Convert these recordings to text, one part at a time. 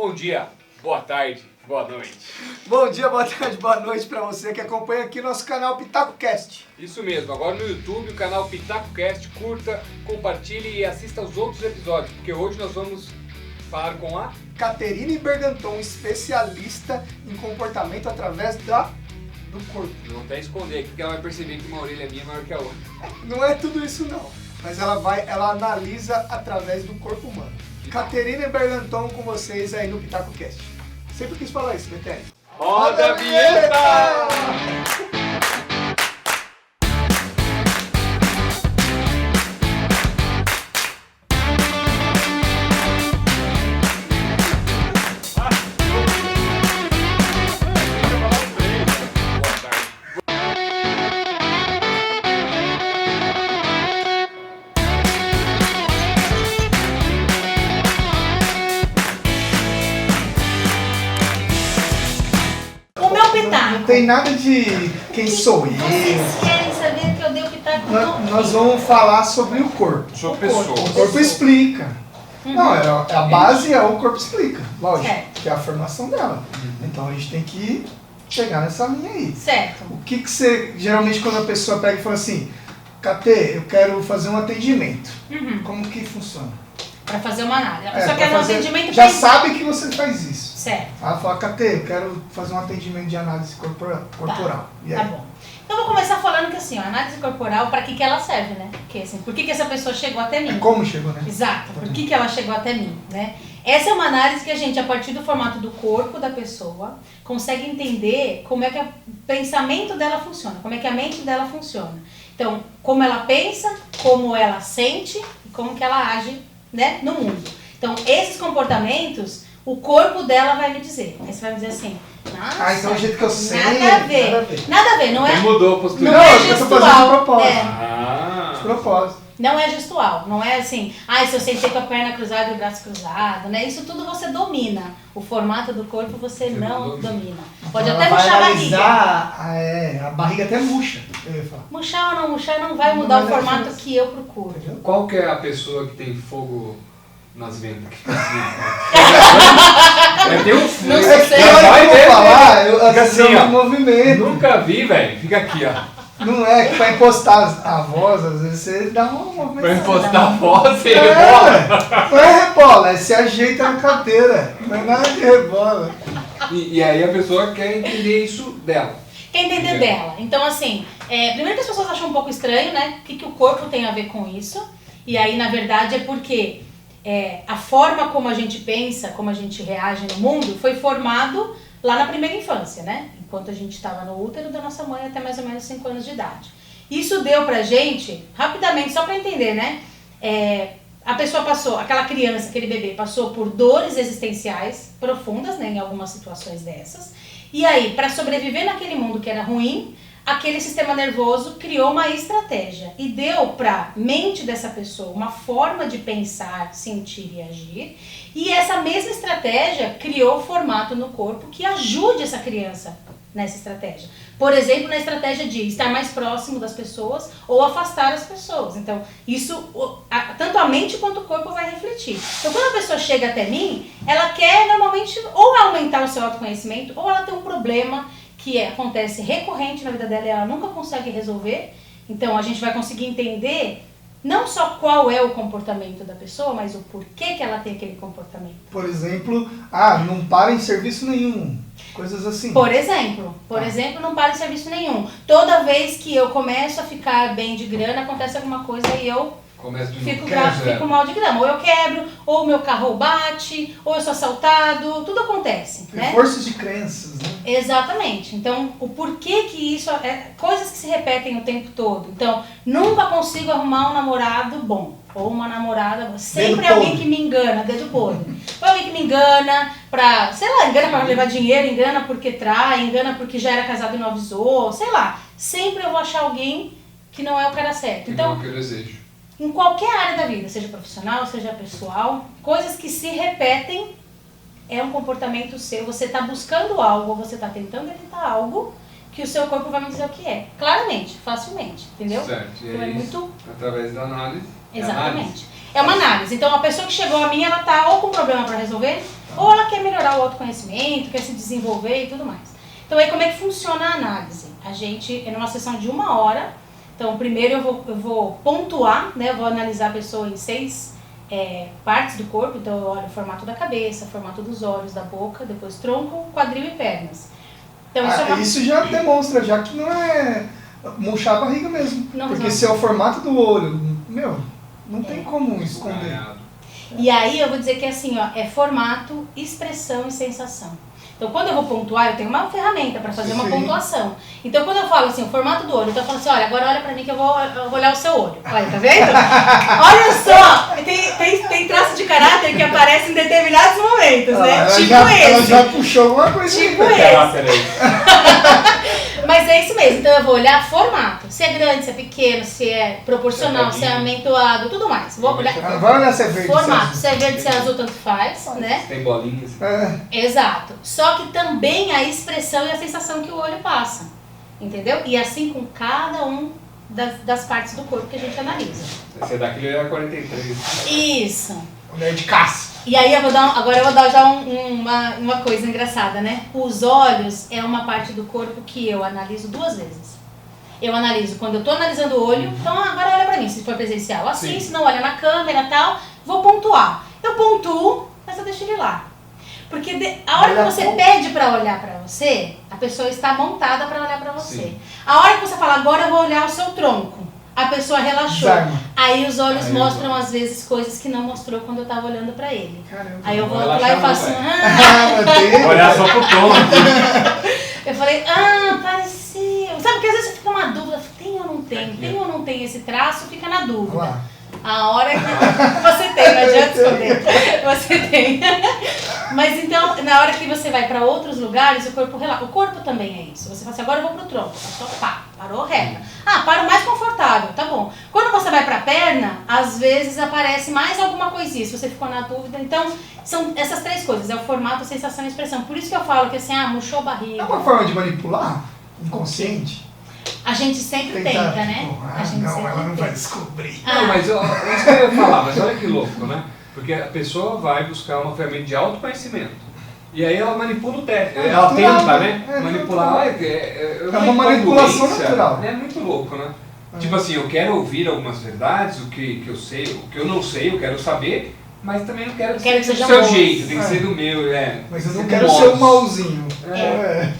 Bom dia, boa tarde, boa noite. Bom dia, boa tarde, boa noite para você que acompanha aqui nosso canal PitacoCast. Isso mesmo, agora no YouTube, o canal PitacoCast, curta, compartilhe e assista aos outros episódios, porque hoje nós vamos falar com a Caterine Berganton, especialista em comportamento através do corpo. Não até esconder aqui, porque ela vai perceber que uma orelha minha é maior que a outra. Não é tudo isso não, mas ela analisa através do corpo humano. Caterine Berganton com vocês aí no PitacoCast. Sempre quis falar isso, Betelli. Roda a vinheta! Não tem nada de quem sou eu. Vocês querem saber que eu dei o pitaco? Nós vamos falar sobre o corpo. Sobre pessoa. O corpo explica. Não, a base é o corpo explica, lógico, Certo. que é a formação dela. Então a gente tem que chegar nessa linha aí. Certo. O que você, geralmente quando a pessoa pega e fala assim, Catê, eu quero fazer um atendimento, como que funciona? Pra fazer uma análise. A pessoa pra quer um fazer- atendimento já pra- sabe que você faz isso. Certo. Ela fala, Catê, eu quero fazer um atendimento de análise corporal. E Tá aí? bom. Então eu vou começar falando que assim, a análise corporal, pra que ela serve, né? Porque assim, por que essa pessoa chegou até mim? Como chegou, né? Exato, por que ela chegou até mim, né? Essa é uma análise que a gente, a partir do formato do corpo da pessoa, consegue entender como é que o pensamento dela funciona, como é que a mente dela funciona. Então, como ela pensa, como ela sente e como que ela age, né, no mundo. Então, esses comportamentos, o corpo dela vai me dizer. Aí você vai me dizer assim, nossa, Então o jeito que eu sei, nada a ver. Nada a ver, não é... Ele mudou a postura. Não Não, é eu tô fazendo de gestual. propósito. É. Ah, De propósito. Não é gestual, não é assim, se eu sentei com a perna cruzada e o braço cruzado, né? Isso tudo você domina. O formato do corpo você não domina. Pode Ela até vai murchar a barriga. analisar, a barriga até murcha, eu ia falar. Murchar ou não murchar não vai mudar Não o vai dar formato diferença. que eu procuro. Entendeu? qual que é a pessoa que tem fogo nas ventas? Que fica assim, tem um fogo. Não É que sei. na hora Vai que eu ver, vou falar, eu Fica assim, assim, ó. movimento. Nunca vi, velho. Fica aqui, ó. Não é que pra impostar a voz, às vezes você dá uma Pra movimentação. impostar a voz, você É, rebola. não é rebola, é se ajeita na cadeira. Não é nada de rebola. E aí a pessoa quer entender isso dela. Quer entender dela. Então, assim, primeiro que as pessoas acham um pouco estranho, né? O que o corpo tem a ver com isso. E aí, na verdade, é porque a forma como a gente pensa, como a gente reage no mundo, foi formado lá na primeira infância, né? Enquanto a gente estava no útero da nossa mãe até mais ou menos 5 anos de idade. Isso deu pra gente, rapidamente, só pra entender, né? A pessoa passou, aquela criança, aquele bebê, passou por dores existenciais profundas, né? Em algumas situações dessas. E aí, para sobreviver naquele mundo que era ruim, aquele sistema nervoso criou uma estratégia e deu para mente dessa pessoa uma forma de pensar, sentir e agir. E essa mesma estratégia criou o formato no corpo que ajude essa criança nessa estratégia. Por exemplo, na estratégia de estar mais próximo das pessoas ou afastar as pessoas. Então, isso, tanto a mente quanto o corpo vai refletir. Então, quando a pessoa chega até mim, ela quer normalmente ou aumentar o seu autoconhecimento ou ela tem um problema que acontece recorrente na vida dela e ela nunca consegue resolver. Então, a gente vai conseguir entender não só qual é o comportamento da pessoa, mas o porquê que ela tem aquele comportamento. Por exemplo, não para em serviço nenhum. Coisas assim. Por exemplo, não para em serviço nenhum. Toda vez que eu começo a ficar bem de grana, acontece alguma coisa e eu Começa de fico novo. mal de grana. Ou eu quebro, ou meu carro bate, ou eu sou assaltado, tudo acontece, né? Reforços de crenças, né? Exatamente. Então, o porquê que isso coisas que se repetem o tempo todo. Então, nunca consigo arrumar um namorado bom. Ou uma namorada, sempre Dedo alguém podre. que me engana, dedo podre. Ou alguém que me engana pra, sei lá, engana pra levar dinheiro, engana porque trai, engana porque já era casado e não avisou, sei lá. Sempre eu vou achar alguém que não é o cara certo. Então, Então, que eu desejo. em qualquer área da vida, seja profissional, seja pessoal, coisas que se repetem é um comportamento seu. Você está buscando algo, ou você está tentando evitar algo que o seu corpo vai me dizer o que é. Claramente, facilmente, entendeu? Certo. E Então aí, é muito... através da análise. Exatamente. É uma análise. Então, a pessoa que chegou a mim, ela tá ou com problema para resolver, ou ela quer melhorar melhorar o autoconhecimento, quer se desenvolver e tudo mais. Então aí como é que funciona a análise? A gente, é numa sessão de 1 hora, então primeiro eu vou pontuar, né? Eu vou analisar a pessoa em 6 partes do corpo, então eu olho o formato da cabeça, o formato dos olhos, da boca, depois tronco, quadril e pernas. Então, isso já demonstra, já que não é murchar a barriga mesmo. Porque se é o formato do olho, não tem como esconder. E aí eu vou dizer que assim, ó, é formato, expressão e sensação. Então quando eu vou pontuar, eu tenho uma ferramenta para fazer uma pontuação. Então quando eu falo assim, o formato do olho, então eu falo assim, olha, agora olha pra mim que eu vou olhar o seu olho. Olha, tá vendo? Olha só, tem traço de caráter que aparece em determinados momentos, né? Tipo esse. Ela já puxou alguma coisa. Tipo esse. Mas é isso mesmo, então eu vou olhar formato, se é grande, se é pequeno, se é proporcional, se é amentoado, tudo mais. Vou olhar. Vai olhar se é verde. Formato, se é verde, se é azul, tanto faz, né? Tem bolinhas. Exato. Só que também a expressão e a sensação que o olho passa, entendeu? E assim com cada um das partes do corpo que a gente analisa. Esse daqui é 43. Isso. Olhar de caça. E aí agora eu vou dar já uma coisa engraçada, né? Os olhos é uma parte do corpo que eu analiso 2 vezes. Eu analiso quando eu tô analisando o olho, então agora olha pra mim, se for presencial assim, se não olha na câmera e tal, vou pontuar. Eu pontuo, mas eu deixo ele lá. Porque a hora que você pede pra olhar pra você, a pessoa está montada pra olhar pra você. Sim. A hora que você fala, agora eu vou olhar o seu tronco, a pessoa relaxou. Aí os olhos mostram, às vezes, coisas que não mostrou quando eu tava olhando pra ele. Caramba. Aí eu volto lá e faço olhar só pro tom. Eu falei, parecia. Sabe, porque às vezes fica uma dúvida, tem ou não tem? Tem ou não tem esse traço? Fica na dúvida. A hora que você tem, não adianta esconder. Você tem. Mas então, na hora que você vai para outros lugares, o corpo relaxa. O corpo também é isso. Você fala assim, agora eu vou pro tronco. Só parou reta. Paro mais confortável, tá bom. Quando você vai pra perna, às vezes aparece mais alguma coisinha, se você ficou na dúvida. Então, são essas 3 coisas. É o formato, a sensação e a expressão. Por isso que eu falo que assim, murchou a barriga. É uma forma de manipular? Inconsciente? A gente sempre tenta, né? Ela não vai descobrir. Não, mas isso que eu ia falar, mas olha que louco, né? Porque a pessoa vai buscar uma ferramenta de autoconhecimento. E aí ela manipula o teste. Ela tenta, né? Manipular. É uma manipulação natural. É muito louco, né? Tipo assim, eu quero ouvir algumas verdades, o que eu sei, o que eu não sei, eu quero saber, mas também não quero ser do seu jeito, tem que ser do meu. Mas eu não quero ser o malzinho.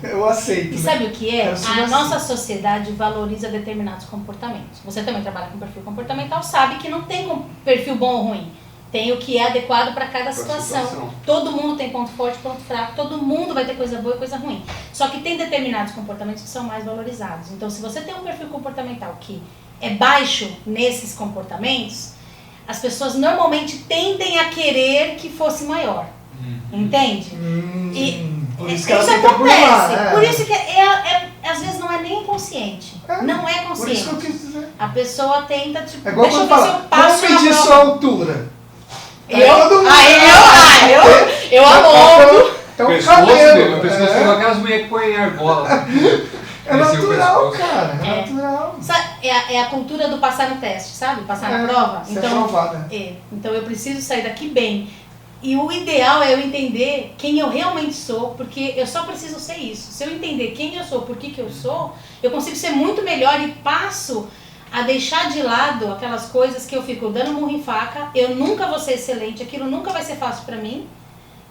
Eu aceito. E sabe o que é? A nossa sociedade valoriza determinados comportamentos. Você também trabalha com perfil comportamental, sabe que não tem perfil bom ou ruim. Tem o que é adequado para cada situação. Todo mundo tem ponto forte, ponto fraco, todo mundo vai ter coisa boa e coisa ruim. Só que tem determinados comportamentos que são mais valorizados. Então, se você tem um perfil comportamental que é baixo nesses comportamentos, as pessoas normalmente tendem a querer que fosse maior. Entende? Por isso que ela isso fica acontece. Por lá, né? Por isso que às vezes não é nem inconsciente. Não é consciente. Por isso que eu quis dizer. A pessoa tenta, tipo, igual deixa eu ver se eu passo vamos medir sua altura. Eu alongo. Então, o pescoço tem aquelas mulheres que põem argola. É natural, cara. É natural. É a cultura do passar no teste, sabe? Passar na prova. Então, então eu preciso sair daqui bem. E o ideal é eu entender quem eu realmente sou, porque eu só preciso ser isso. Se eu entender quem eu sou, por que eu sou, eu consigo ser muito melhor e passo a deixar de lado aquelas coisas que eu fico dando murro em faca, eu nunca vou ser excelente, aquilo nunca vai ser fácil pra mim,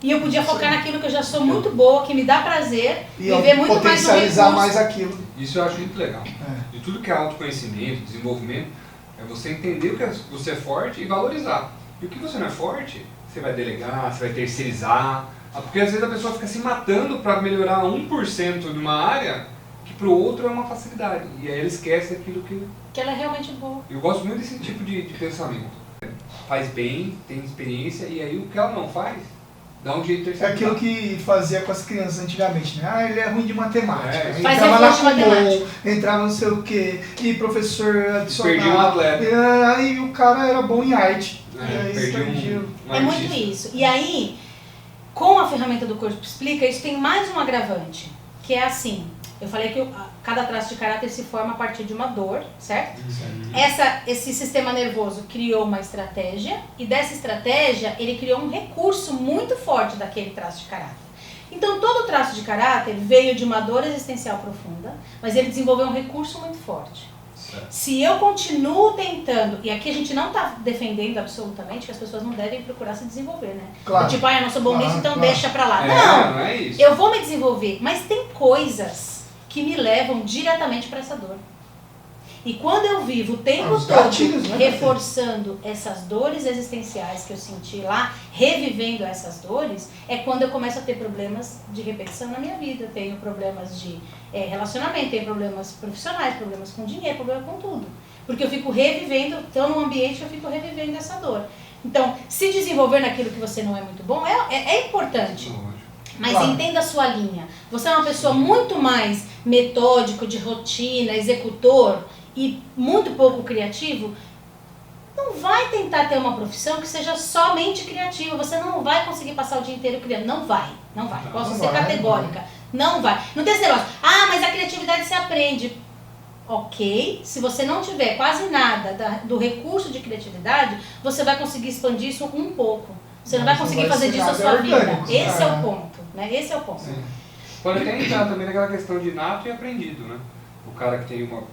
e eu podia focar naquilo que eu já sou muito boa, que me dá prazer, e viver muito mais no potencializar mais aquilo. Isso eu acho muito legal. De tudo que é autoconhecimento, desenvolvimento, é você entender o que você é forte e valorizar. E o que você não é forte, você vai delegar, você vai terceirizar, porque às vezes a pessoa fica se matando para melhorar 1% de uma área, que para o outro é uma facilidade. E aí ela esquece aquilo que ela é realmente boa. Eu gosto muito desse tipo de pensamento. Faz bem, tem experiência, e aí o que ela não faz, dá um jeito de É aquilo que fazia com as crianças antigamente, né? Ele é ruim de matemática. Faz reforço de matemática. Entrava não sei o quê, e professor adicional. Perdi um atleta. E aí o cara era bom em arte. É muito isso. E aí, com a ferramenta do Corpo Explica, isso tem mais um agravante. que é assim, eu falei que cada traço de caráter se forma a partir de uma dor, certo? Esse sistema nervoso criou uma estratégia e dessa estratégia ele criou um recurso muito forte daquele traço de caráter. Então todo traço de caráter veio de uma dor existencial profunda, mas ele desenvolveu um recurso muito forte. Se eu continuo tentando, e aqui a gente não está defendendo absolutamente que as pessoas não devem procurar se desenvolver, né? Claro. Tipo, eu não sou bom nisso, então deixa pra lá. Não é isso. Eu vou me desenvolver, mas tem coisas que me levam diretamente para essa dor. E quando eu vivo o tempo os todo gatilhos, né, reforçando essas dores existenciais que eu senti lá, revivendo essas dores, é quando eu começo a ter problemas de repetição na minha vida. Eu tenho problemas de relacionamento, tenho problemas profissionais, problemas com dinheiro, problema com tudo. Porque eu fico revivendo, estou num ambiente que eu fico revivendo essa dor. Então, se desenvolver naquilo que você não é muito bom é importante. Mas claro, entenda a sua linha. Você é uma pessoa muito mais metódico, de rotina, executor e muito pouco criativo. Não vai tentar ter uma profissão que seja somente criativa. Você não vai conseguir passar o dia inteiro criando. Não vai. Posso ser categórica. Não vai. Não tem esse negócio. Mas a criatividade se aprende. Ok, se você não tiver quase nada do recurso de criatividade, você vai conseguir expandir isso um pouco. Você não vai conseguir fazer disso a sua vida. Esse é o ponto, né? Esse é o ponto. Sim. Pode até entrar também naquela questão de inato e aprendido, né? O cara que tem uma...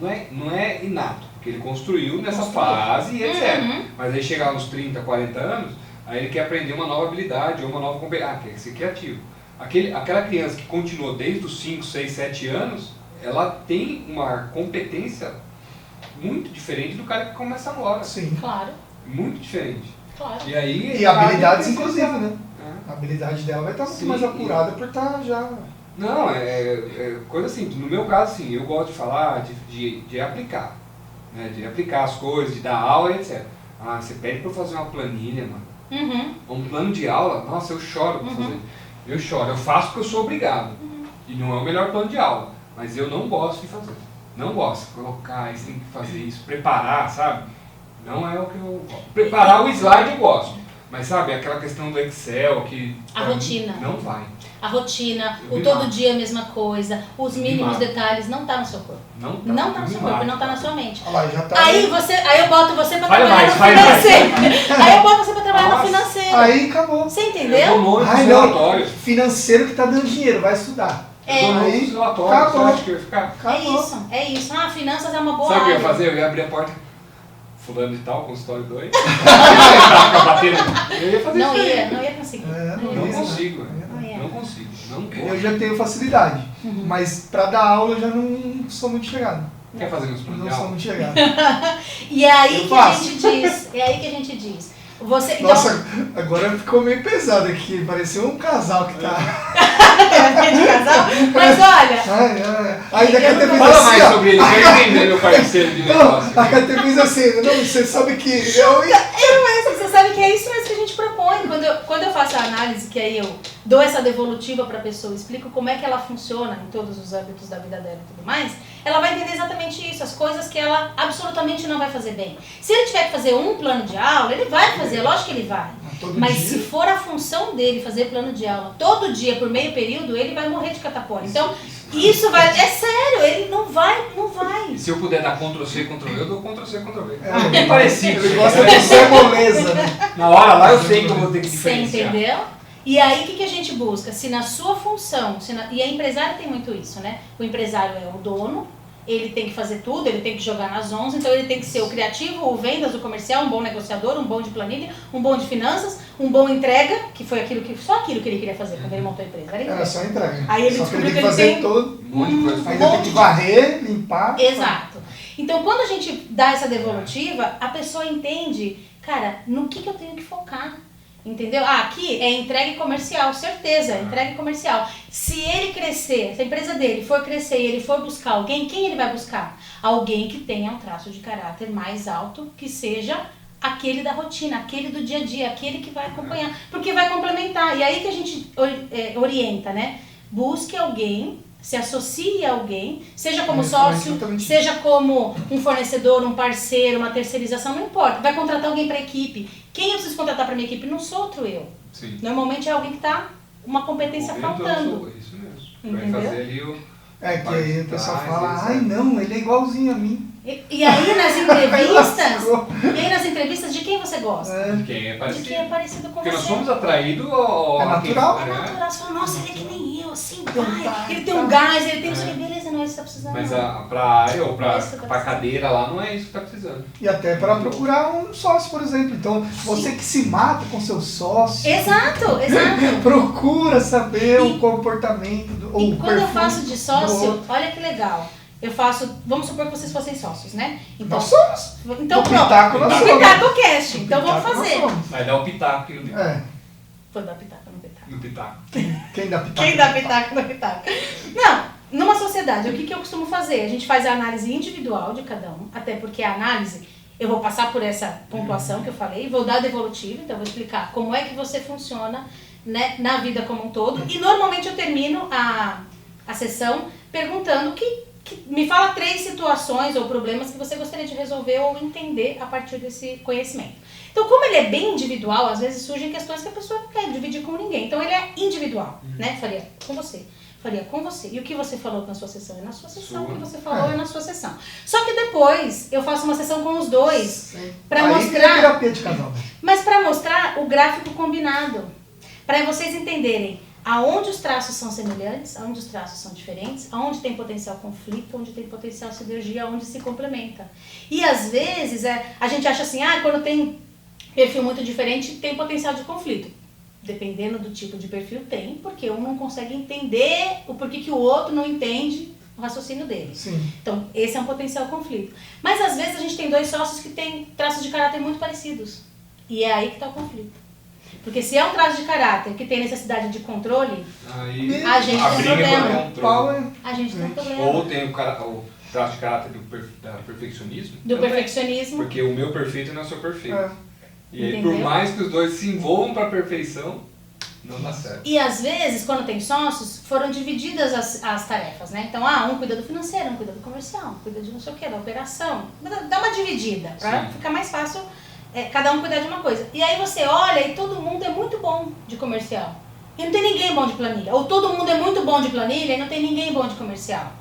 Não é inato, porque ele construiu nessa fase e etc. Mas aí chegar nos 30, 40 anos, aí ele quer aprender uma nova habilidade ou uma nova competência. Quer ser criativo. Aquela criança que continuou desde os 5, 6, 7 anos, ela tem uma competência muito diferente do cara que começa agora. Sim. Claro. Muito diferente. Claro. E habilidades, inclusive, né? A habilidade dela vai estar muito mais apurada por estar já... Não, é coisa simples. No meu caso, sim, eu gosto de falar, de aplicar. Né? De aplicar as coisas, de dar aula, etc. Você pede pra eu fazer uma planilha, mano. Um plano de aula, nossa, eu choro pra fazer. Eu choro, eu faço porque eu sou obrigado. E não é o melhor plano de aula. Mas eu não gosto de fazer. Não gosto de colocar, isso tem que fazer isso, preparar, sabe? Não é o que eu gosto. Preparar o slide eu gosto. Mas sabe, aquela questão do Excel que... A rotina. Não vai. A rotina, o todo dia a mesma coisa, os mínimos detalhes, não tá no seu corpo. Não tá no seu corpo, não tá na sua mente. Aí eu boto você pra trabalhar no financeiro. Aí eu boto você pra trabalhar no financeiro. Aí acabou. Você entendeu? Não, financeiro que tá dando dinheiro, vai estudar. Aí, acabou. É isso. Finanças é uma boa área. Sabe o que eu ia fazer? Eu ia abrir a porta, fulano de tal, consultório 2. Eu ia fazer isso. Não ia conseguir. Não consigo. Eu já tenho facilidade, mas pra dar aula eu já não sou muito chegado. Quer fazer uns planos de aula? Não sou muito chegado. E é aí que a gente diz. Nossa, agora ficou meio pesado aqui, pareceu um casal que tá... de casal? Mas olha... Aí daqui a pouco fala mais sobre ele, quero entender meu parceiro de negócio. A Cater fez assim, não, você sabe que... Você sabe que é isso mesmo que a gente propõe. Quando eu faço a análise, que aí eu dou essa devolutiva pra pessoa, explico como é que ela funciona em todos os âmbitos da vida dela e tudo mais, ela vai entender exatamente isso, as coisas que ela absolutamente não vai fazer bem. Se ele tiver que fazer um plano de aula, ele vai fazer, lógico que ele vai. Mas se for a função dele fazer plano de aula todo dia por meio período, ele vai morrer de catapora. Então, isso vai... É sério, ele não vai. E se eu puder dar Ctrl+C, Ctrl+V, eu dou Ctrl+C, Ctrl+V. É bem parecido, ele gosta de ser moleza, né? Na hora lá eu sei que eu vou ter que diferenciar. Você entendeu? E aí, o que a gente busca? Se na sua função, e a empresária tem muito isso, né? O empresário é o dono, ele tem que fazer tudo, ele tem que jogar nas 11, então ele tem que ser o criativo, o vendas, o comercial, um bom negociador, um bom de planilha, um bom de finanças, um bom entrega, que foi só aquilo que ele queria fazer quando ele montou a empresa. Era só entrega. Aí ele descobriu que ele tem todo ainda tem que varrer, limpar. Exato. Então, quando a gente dá essa devolutiva, a pessoa entende, cara, no que eu tenho que focar. Entendeu? Aqui é entrega comercial, certeza, entrega comercial. Se ele crescer, se a empresa dele for crescer e ele for buscar alguém, quem ele vai buscar? Alguém que tenha um traço de caráter mais alto, que seja aquele da rotina, aquele do dia a dia, aquele que vai acompanhar, porque vai complementar. E aí que a gente orienta, né? Busque alguém, se associe a alguém, seja como sócio, seja como um fornecedor, um parceiro, uma terceirização, não importa. Vai contratar alguém para a equipe. Quem eu preciso contratar para minha equipe? Não sou outro eu. Sim. Normalmente é alguém que está uma competência faltando. Isso mesmo. Entendeu? Vai fazer ali o... Que aí o pessoal fala, etc. ai não, ele é igualzinho a mim. E aí nas entrevistas, de quem você gosta? De quem é De parecido. quem é parecido com Porque você. nós somos atraídos ao... É natural. É natural, você fala, nossa, ele é que nem eu, assim, Tem um pai, gás, ele tem um gás, ele tem não sei o que, beleza, não é isso que você tá precisando. Mas não. pra área ou pra Isso que tá cadeira lá não é isso que tá precisando. E até para procurar um sócio, por exemplo. Então, você que se mata com seu sócio, Exato. procura saber E- o comportamento do E o quando eu perfil faço de do sócio, outro. olha que legal. Eu faço, vamos supor que vocês fossem sócios, né? Nós somos. Então No pronto. Pitaco nós No somos. Pitaco Cast. Então vamos Pitaco nós fazer. somos. Vai dar o pitaco aqui Vou dar pitaco no pitaco. no pitaco. Quem dá pitaco? Quem dá pitaco no pitaco? Não, numa sociedade, o que eu costumo fazer? A gente faz a análise individual de cada um, até porque a análise, eu vou passar por essa pontuação que eu falei, vou dar devolutivo, então eu vou explicar como é que você funciona, né, na vida como um todo. E normalmente eu termino a sessão perguntando que me fala 3 situações ou problemas que você gostaria de resolver ou entender a partir desse conhecimento. Então, como ele é bem individual, às vezes surgem questões que a pessoa não quer dividir com ninguém. Então, ele é individual, né? Faria com você. Faria com você. E o que você falou na sua sessão é na sua sessão, o que você falou é na sua sessão. Só que depois eu faço uma sessão com os dois para Aí mostrar, tem a terapia de casal. mas para mostrar o gráfico combinado, para vocês entenderem aonde os traços são semelhantes, aonde os traços são diferentes, aonde tem potencial conflito, onde tem potencial sinergia, aonde se complementa. E às vezes a gente acha assim, quando tem perfil muito diferente, tem potencial de conflito. Dependendo do tipo de perfil, tem, porque um não consegue entender o porquê que o outro não entende o raciocínio dele. Sim. Então, esse é um potencial conflito. Mas às vezes a gente tem 2 sócios que têm traços de caráter muito parecidos. E é aí que está o conflito. Porque se é um traço de caráter que tem necessidade de controle, Aí a gente a tem briga problema. com o Pau controle. é- a gente tem um problema. Ou tem o traço de caráter da perfeccionismo. Do também. perfeccionismo. Porque o meu perfeito não é o seu perfeito. É. E aí, Entendeu? por mais que os dois se envolvam para a perfeição, não dá certo. E às vezes, quando tem sócios, foram divididas as tarefas, né? Então, um cuida do financeiro, um cuida do comercial, um cuida de não sei o que, da operação. Dá uma dividida, pra Sim. ficar mais fácil cada um cuidar de uma coisa. E aí você olha e todo mundo é muito bom de comercial. E não tem ninguém bom de planilha. Ou todo mundo é muito bom de planilha e não tem ninguém bom de comercial.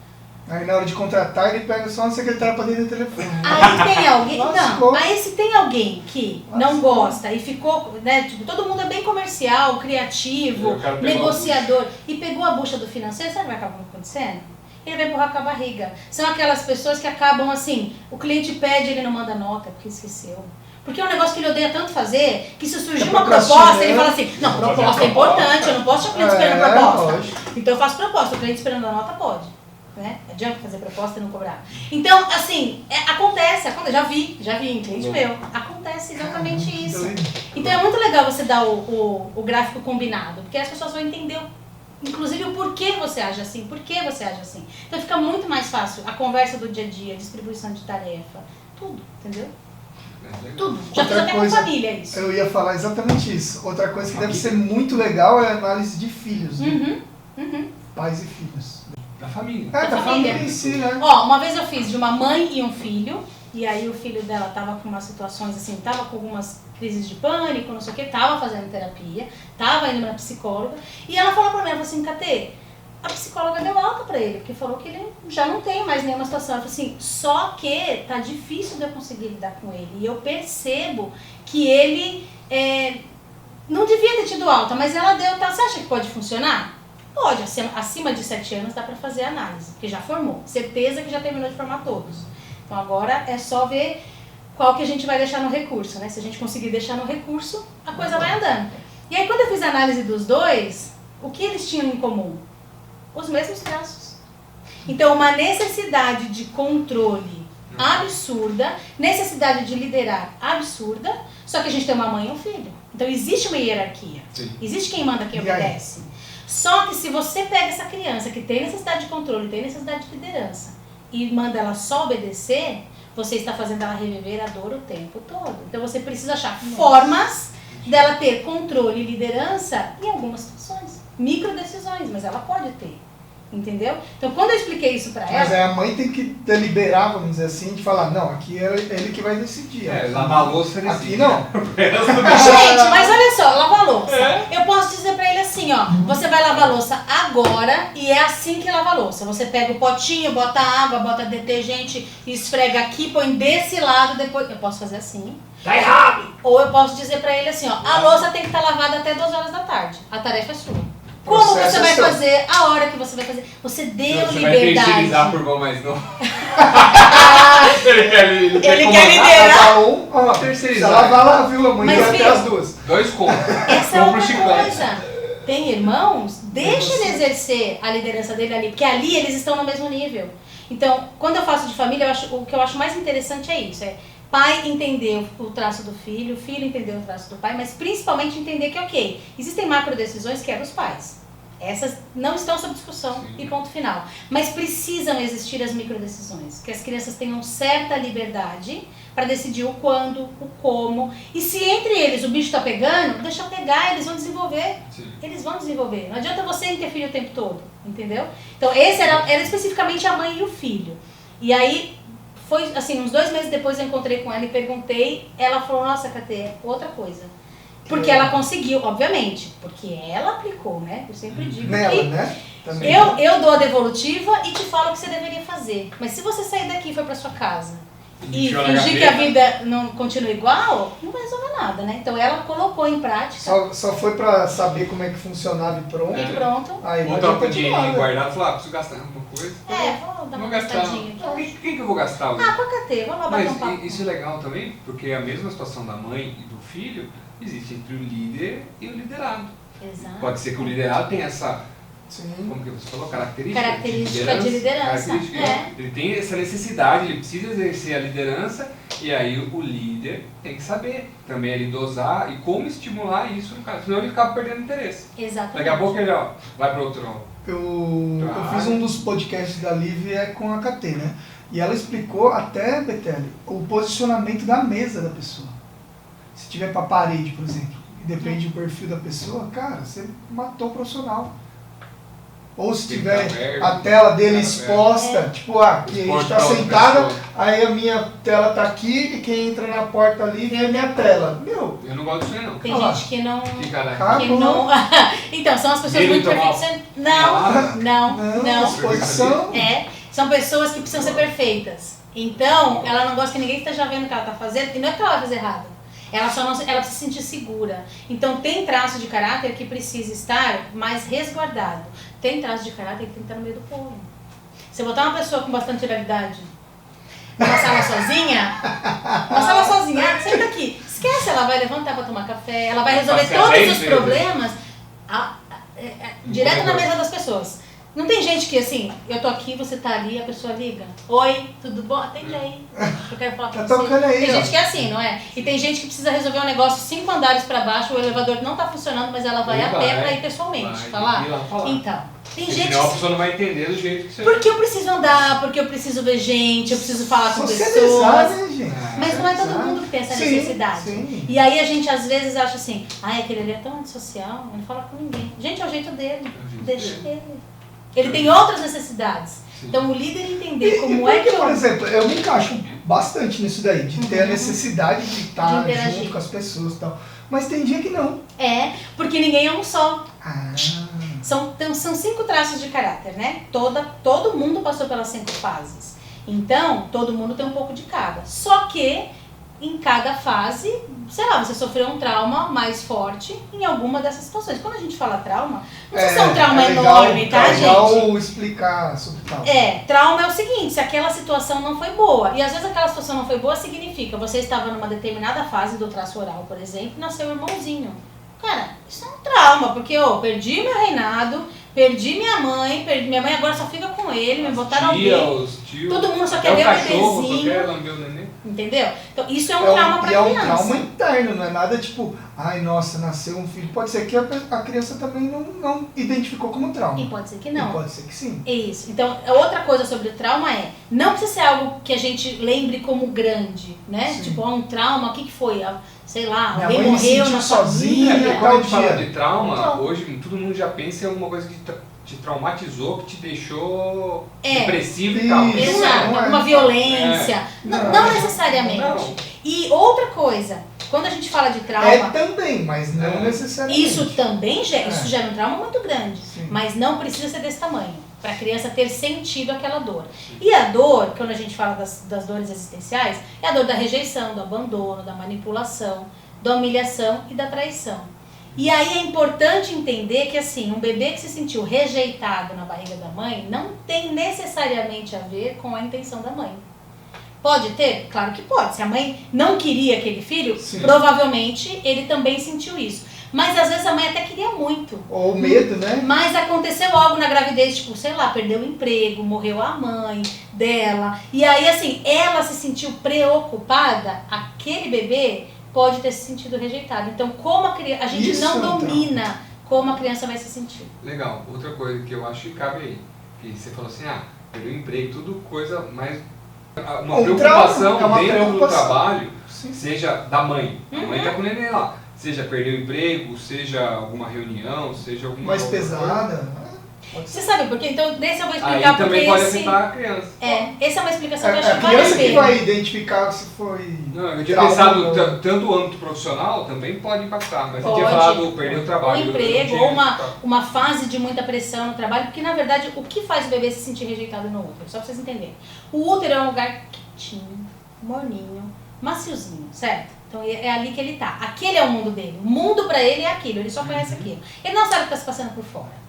Aí na hora de contratar, ele pega só uma secretária pra dentro do telefone. Aí tem alguém. Lascou. Não, aí se tem alguém que não gosta e ficou, né? Tipo, todo mundo é bem comercial, criativo, Eu quero pegar negociador e pegou a bucha do financeiro, sabe o que vai acabar acontecendo? Ele vai empurrar com a barriga. São aquelas pessoas que acabam assim, o cliente pede, ele não manda nota, porque esqueceu. Porque é um negócio que ele odeia tanto fazer, que se surgir uma proposta, ele fala assim, não, proposta é importante, eu não posso deixar o cliente esperando proposta. Lógico. Então eu faço proposta, o cliente esperando a nota pode. Né? Não adianta fazer proposta e não cobrar. Então, assim, acontece, já vi em cliente meu. Acontece exatamente isso. Então é muito legal você dar o gráfico combinado, porque as pessoas vão entender, inclusive, o porquê você age assim, por que você age assim. Então fica muito mais fácil a conversa do dia a dia, a distribuição de tarefa, tudo, entendeu? Tudo. Já fiz Outra até com coisa, família isso. Eu ia falar exatamente isso. Outra coisa que deve ser muito legal é a análise de filhos, né? Pais e filhos. Da família. Da família. família em si, né? Ó, uma vez eu fiz de uma mãe e um filho, e aí o filho dela tava com umas situações assim, tava com algumas crises de pânico, não sei o que, tava fazendo terapia, tava indo na psicóloga, e ela falou pra mim, ela falou assim, Catê, a psicóloga deu alta pra ele, porque falou que ele já não tem mais nenhuma situação. Ela falou assim, só que tá difícil de eu conseguir lidar com ele, e eu percebo que ele não devia ter tido alta, mas ela deu, tá, você acha que pode funcionar? Pode, acima de 7 anos dá pra fazer análise, porque já formou. Certeza que já terminou de formar todos. Então agora é só ver qual que a gente vai deixar no recurso, né? Se a gente conseguir deixar no recurso, a coisa vai andando. E aí quando eu fiz a análise dos dois, o que eles tinham em comum? Os mesmos traços. Então uma necessidade de controle absurda, necessidade de liderar absurda, só que a gente tem uma mãe e um filho. Então existe uma hierarquia. Sim. Existe quem manda, quem E aí? obedece. Só que se você pega essa criança que tem necessidade de controle, tem necessidade de liderança e manda ela só obedecer, você está fazendo ela reviver a dor o tempo todo. Então você precisa achar formas dela ter controle e liderança em algumas situações. Micro decisões, mas ela pode ter. Entendeu? Então quando eu expliquei isso pra Mas ela... aí a mãe tem que deliberar, vamos dizer assim, de falar, não, aqui é ele que vai decidir. Lavar a louça Aqui decide. não. Gente, mas olha só, lavar a louça. Eu posso dizer pra ele assim, assim, ó, você vai lavar a louça agora e é assim que lava a louça. Você pega o potinho, bota água, bota detergente, esfrega aqui, põe desse lado, depois... Eu posso fazer assim. Tá errado! Ou eu posso dizer pra ele assim, ó, a louça tem que estar lavada até 2 horas da tarde. A tarefa é sua. Como você vai fazer, a hora que você vai fazer. Você deu você liberdade. Vai terceirizar por irmão mais novo. Ele quer liderar. Terceirizar. Ela vai lá, viu? Amanhã Mas, até viu, as 2. 2 contos. Essa é Compra outra chiclete. coisa. Tem irmãos, deixa ele exercer a liderança dele ali, porque ali eles estão no mesmo nível. Então, quando eu faço de família, o que eu acho mais interessante é isso, pai entender o traço do filho, o filho entender o traço do pai, mas principalmente entender que, ok, existem macro decisões que é dos pais. Essas não estão sob discussão. Sim. E ponto final. Mas precisam existir as microdecisões, que as crianças tenham certa liberdade para decidir o quando, o como. E se entre eles o bicho tá pegando, deixa pegar, eles vão desenvolver. Sim. Eles vão desenvolver. Não adianta você interferir o tempo todo, entendeu? Então esse era especificamente a mãe e o filho. E aí, foi assim, uns 2 meses depois eu encontrei com ela e perguntei, ela falou, nossa, Catê, outra coisa. Porque ela conseguiu, obviamente, porque ela aplicou, né? Eu sempre digo nela, que né? Também. Eu dou a devolutiva e te falo o que você deveria fazer. Mas se você sair daqui e for pra sua casa e fingir que a vida não continua igual, não vai resolver nada, né? Então ela colocou em prática. Só foi pra saber como é que funcionava e pronto. E pronto. Aí ou tava com o dinheirinho guardado e falou, preciso gastar alguma coisa. Vou dar uma gastadinha aqui. Quem que eu vou gastar hoje? Com a Catê, vamos lá bater um papo. Mas isso é legal também, porque a mesma situação da mãe e do filho existe entre o líder e o liderado. Exato. Pode ser que o liderado tenha essa, Sim. como que você falou, característica de liderança. Ele tem essa necessidade, ele precisa exercer a liderança e aí o líder tem que saber também ele dosar e como estimular isso no cara, senão ele acaba perdendo interesse. Exatamente. Daqui a pouco ele vai para outro. Eu fiz um dos podcasts da Lívia com a KT, né? E ela explicou até, Betelli, o posicionamento da mesa da pessoa. Se tiver para parede, por exemplo, e depende do perfil da pessoa, cara, você matou o profissional. Ou se tiver a tela dele exposta, tipo, que a gente está sentada, aí a minha tela tá aqui e quem entra na porta ali vem a minha tela. Meu, eu não gosto disso não. Tem gente que não... Que não... Então, são as pessoas muito perfeitas. Não. Exposição. São pessoas que precisam ser perfeitas. Então, ela não gosta que ninguém esteja vendo o que ela está fazendo, e não é que ela vai fazer errado. Ela precisa se sentir segura. Então tem traço de caráter que precisa estar mais resguardado. Tem traço de caráter que tem que estar no meio do povo. Se eu botar uma pessoa com bastante realidade numa sala sozinha, senta aqui. Esquece, ela vai levantar para tomar café, ela vai resolver todos os problemas direto na mesa das pessoas. Não tem gente que assim, eu tô aqui, você tá ali, a pessoa liga. Oi, tudo bom? Atende aí. Eu quero falar com você. Aí, tem gente que é assim, não é? E tem gente que precisa resolver um negócio 5 andares pra baixo, o elevador não tá funcionando, mas ela vai a pé pra ir pessoalmente. Falar? Então, tem gente. Senão a pessoa não vai entender do jeito que você. Porque eu preciso andar, porque eu preciso ver gente, eu preciso falar com pessoas. Né, gente? Mas não é todo mundo que tem essa necessidade. Sim. E aí a gente às vezes acha assim, aquele ali é tão antissocial, ele não fala com ninguém. Gente, é o jeito dele. Deixa ele. Ele tem outras necessidades. Sim. Então o líder entender como é que... Por exemplo, eu me encaixo bastante nisso daí, de ter a necessidade de estar junto com as pessoas e tal. Mas tem dia que não. Porque ninguém é um só. São 5 traços de caráter, né? Todo mundo passou pelas 5 fases. Então, todo mundo tem um pouco de cada. Só que, em cada fase, sei lá, você sofreu um trauma mais forte em alguma dessas situações. Quando a gente fala trauma, não precisa ser um trauma enorme, tá, gente? É legal explicar sobre trauma. Trauma é o seguinte, se aquela situação não foi boa, e às vezes aquela situação não foi boa, significa, você estava numa determinada fase do traço oral, por exemplo, e nasceu um irmãozinho. Cara, isso é um trauma, porque eu perdi meu reinado, perdi minha mãe agora só fica com ele, me botaram alguém. Todo mundo só quer ver o bebezinho. Só quer lamber o neném. Entendeu? Então isso é um trauma pra criança. É um trauma interno, não é nada tipo, ai nossa, nasceu um filho. Pode ser que a criança também não identificou como trauma. E pode ser que não. E pode ser que sim. Isso. Então, outra coisa sobre o trauma não precisa ser algo que a gente lembre como grande, né? Sim. Tipo, um trauma, o que foi? Sei lá, minha alguém mãe morreu me na sozinha. Quando a gente fala de trauma, hoje todo mundo já pensa em alguma coisa que te traumatizou, que te deixou depressivo e tal. Exato, alguma violência. Não necessariamente. Não. E outra coisa, Quando a gente fala de trauma... É também, mas não necessariamente. Isso também isso gera um trauma muito grande. Sim. Mas não precisa ser desse tamanho. Para a criança ter sentido aquela dor. E a dor, quando a gente fala das dores existenciais, é a dor da rejeição, do abandono, da manipulação, da humilhação e da traição. E aí é importante entender que assim, um bebê que se sentiu rejeitado na barriga da mãe não tem necessariamente a ver com a intenção da mãe. Pode ter? Claro que pode. Se a mãe não queria aquele filho, sim, provavelmente ele também sentiu isso. Mas às vezes a mãe até queria muito. Ou medo, né? Mas aconteceu algo na gravidez, tipo, sei lá, perdeu o emprego, morreu a mãe dela. E aí, assim, ela se sentiu preocupada, aquele bebê pode ter se sentido rejeitado. Então, como a gente isso, não domina como a criança vai se sentir. Legal. Outra coisa que eu acho que cabe aí, que você falou assim, perdeu o emprego, tudo coisa mais... Uma preocupação dentro do trabalho, sim, seja da mãe. A mãe tá com o neném lá. Seja perder o emprego, seja alguma reunião, seja alguma mais pesada. Você sabe por quê? Então, desse eu vou explicar aí porque também pode afetar a criança. Essa é uma explicação que eu acho que vale a pena. A criança que vai identificar se foi... Não, eu tinha pensado, tanto o âmbito profissional também pode impactar, mas eu tinha falado perder o trabalho. Um emprego, ou uma fase de muita pressão no trabalho, porque na verdade, o que faz o bebê se sentir rejeitado no útero? Só pra vocês entenderem. O útero é um lugar quietinho, morninho, maciozinho, certo? Então é ali que ele tá. Aquele é o mundo dele. O mundo pra ele é aquilo, ele só conhece aquilo. Ele não sabe o que tá se passando por fora.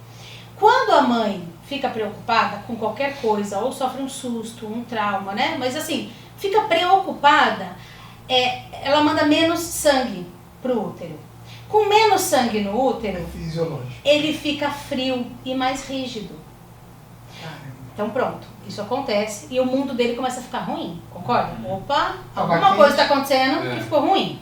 Quando a mãe fica preocupada com qualquer coisa, ou sofre um susto, um trauma, né? Mas assim, fica preocupada, ela manda menos sangue pro útero. Com menos sangue no útero, fisiológico, ele fica frio e mais rígido. Então pronto, isso acontece e o mundo dele começa a ficar ruim, concorda? Opa, alguma coisa está acontecendo que ficou ruim.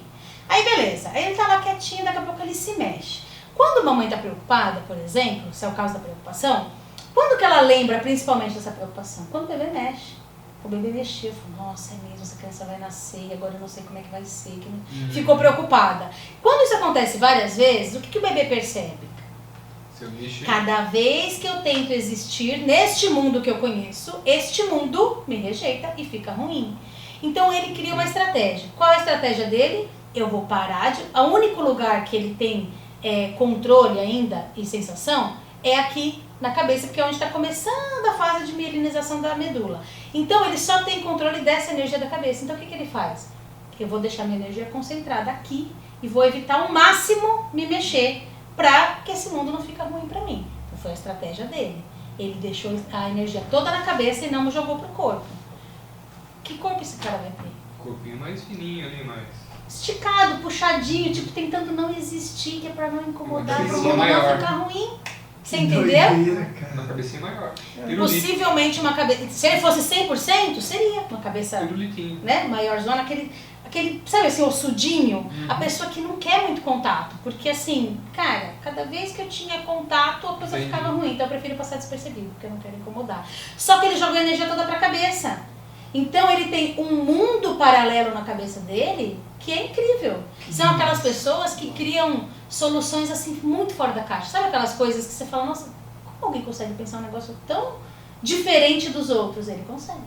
Aí beleza, aí ele tá lá quietinho, daqui a pouco ele se mexe. Quando a mamãe está preocupada, por exemplo, se é o caso da preocupação, quando que ela lembra principalmente dessa preocupação? Quando o bebê mexe. O bebê mexeu, falou, nossa, é mesmo, essa criança vai nascer, agora eu não sei como é que vai ser. Ficou preocupada. Quando isso acontece várias vezes, o que o bebê percebe? Cada vez que eu tento existir neste mundo que eu conheço, este mundo me rejeita e fica ruim. Então ele cria uma estratégia. Qual é a estratégia dele? Eu vou parar de... O único lugar que ele tem controle ainda e sensação é aqui na cabeça, porque é onde está começando a fase de mielinização da medula. Então ele só tem controle dessa energia da cabeça. Então o que ele faz? Eu vou deixar minha energia concentrada aqui e vou evitar ao máximo me mexer, para que esse mundo não fique ruim para mim. Então foi a estratégia dele. Ele deixou a energia toda na cabeça e não jogou pro corpo. Que corpo esse cara vai ter? Corpinho mais fininho ali, mais... esticado, puxadinho, tipo tentando não existir, que é para não incomodar, para o mundo maior. Não ficar ruim. Você entendeu? Uma cabecinha maior. Possivelmente uma cabeça... Se ele fosse 100%, seria uma cabeça, né, maior zona, aquele, sabe assim, ossudinho, a pessoa que não quer muito contato, porque assim, cara, cada vez que eu tinha contato, a coisa ficava ruim, então eu prefiro passar despercebido, porque eu não quero incomodar. Só que ele jogou a energia toda pra cabeça. Então ele tem um mundo paralelo na cabeça dele que é incrível. São aquelas pessoas que criam soluções assim muito fora da caixa. Sabe aquelas coisas que você fala, nossa, como alguém consegue pensar um negócio tão diferente dos outros? Ele consegue.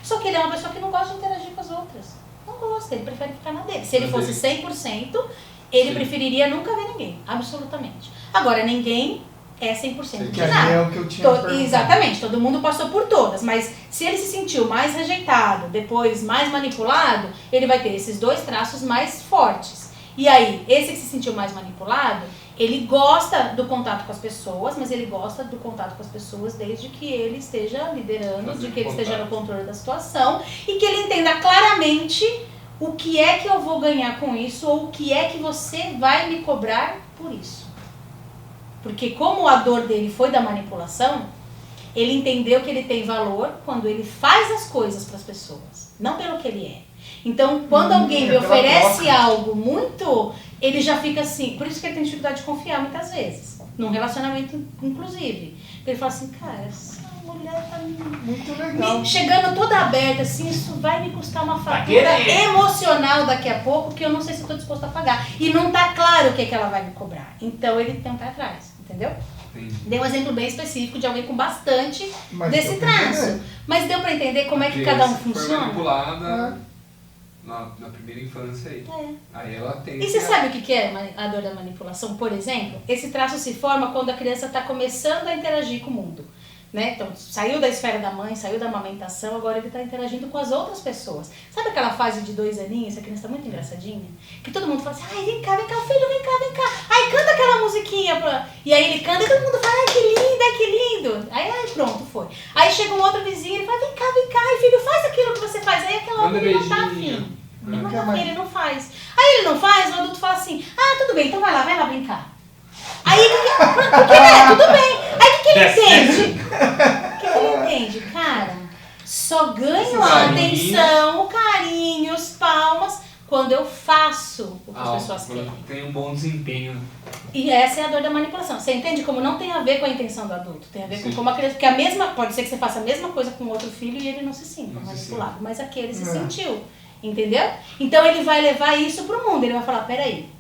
Só que ele é uma pessoa que não gosta de interagir com as outras. Não gosta, ele prefere ficar na dele. Se ele fosse 100%, ele preferiria nunca ver ninguém, absolutamente. Agora, ninguém é 100% de nada. É o que eu tinha exatamente, todo mundo passou por todas, mas se ele se sentiu mais rejeitado, depois mais manipulado, ele vai ter esses dois traços mais fortes. E aí, esse que se sentiu mais manipulado, ele gosta do contato com as pessoas, mas ele gosta do contato com as pessoas desde que ele esteja liderando, de que ele esteja no controle da situação e que ele entenda claramente o que é que eu vou ganhar com isso ou o que é que você vai me cobrar por isso. Porque como a dor dele foi da manipulação, ele entendeu que ele tem valor quando ele faz as coisas para as pessoas, não pelo que ele é. Então, quando alguém me oferece algo muito, ele já fica assim, por isso que ele tem dificuldade de confiar muitas vezes, num relacionamento inclusive. Ele fala assim, cara, essa mulher tá muito legal, chegando toda aberta, assim, isso vai me custar uma fatura emocional daqui a pouco, que eu não sei se eu tô disposto a pagar. E não tá claro o que é que ela vai me cobrar. Então, ele tem um pé atrás, entendeu? Dei um exemplo bem específico de alguém com bastante desse traço. Mas deu pra entender como é que cada um funciona? Foi manipulada. na primeira infância aí. É. Aí ela tem... E você sabe o que é a dor da manipulação? Por exemplo, esse traço se forma quando a criança está começando a interagir com o mundo. Né? Então, saiu da esfera da mãe, saiu da amamentação, agora ele está interagindo com as outras pessoas. Sabe aquela fase de 2 aninhos, a criança está muito engraçadinha? Que todo mundo fala assim, ai, vem cá, filho, vem cá. Ai, canta aquela musiquinha. E aí ele canta e todo mundo fala, ai, que lindo. Aí, pronto, foi. Aí chega um outro vizinho e ele fala, vem cá, ai, filho, faz aquilo que você faz. Aí aquela hora ele não tá afim. Ele não faz. Aí ele não faz, o adulto fala assim, tudo bem, então vai lá brincar. Aí, tudo bem. Aí o que ele entende? O que ele entende? Cara, só ganho a atenção, o carinho, os palmas, quando eu faço o que as pessoas querem. Tem um bom desempenho. E essa é a dor da manipulação. Você entende como não tem a ver com a intenção do adulto, tem a ver com como a criança... Porque pode ser que você faça a mesma coisa com outro filho e ele não se sinta manipulado, mas aqui ele se sentiu, entendeu? Então ele vai levar isso pro mundo, ele vai falar, peraí,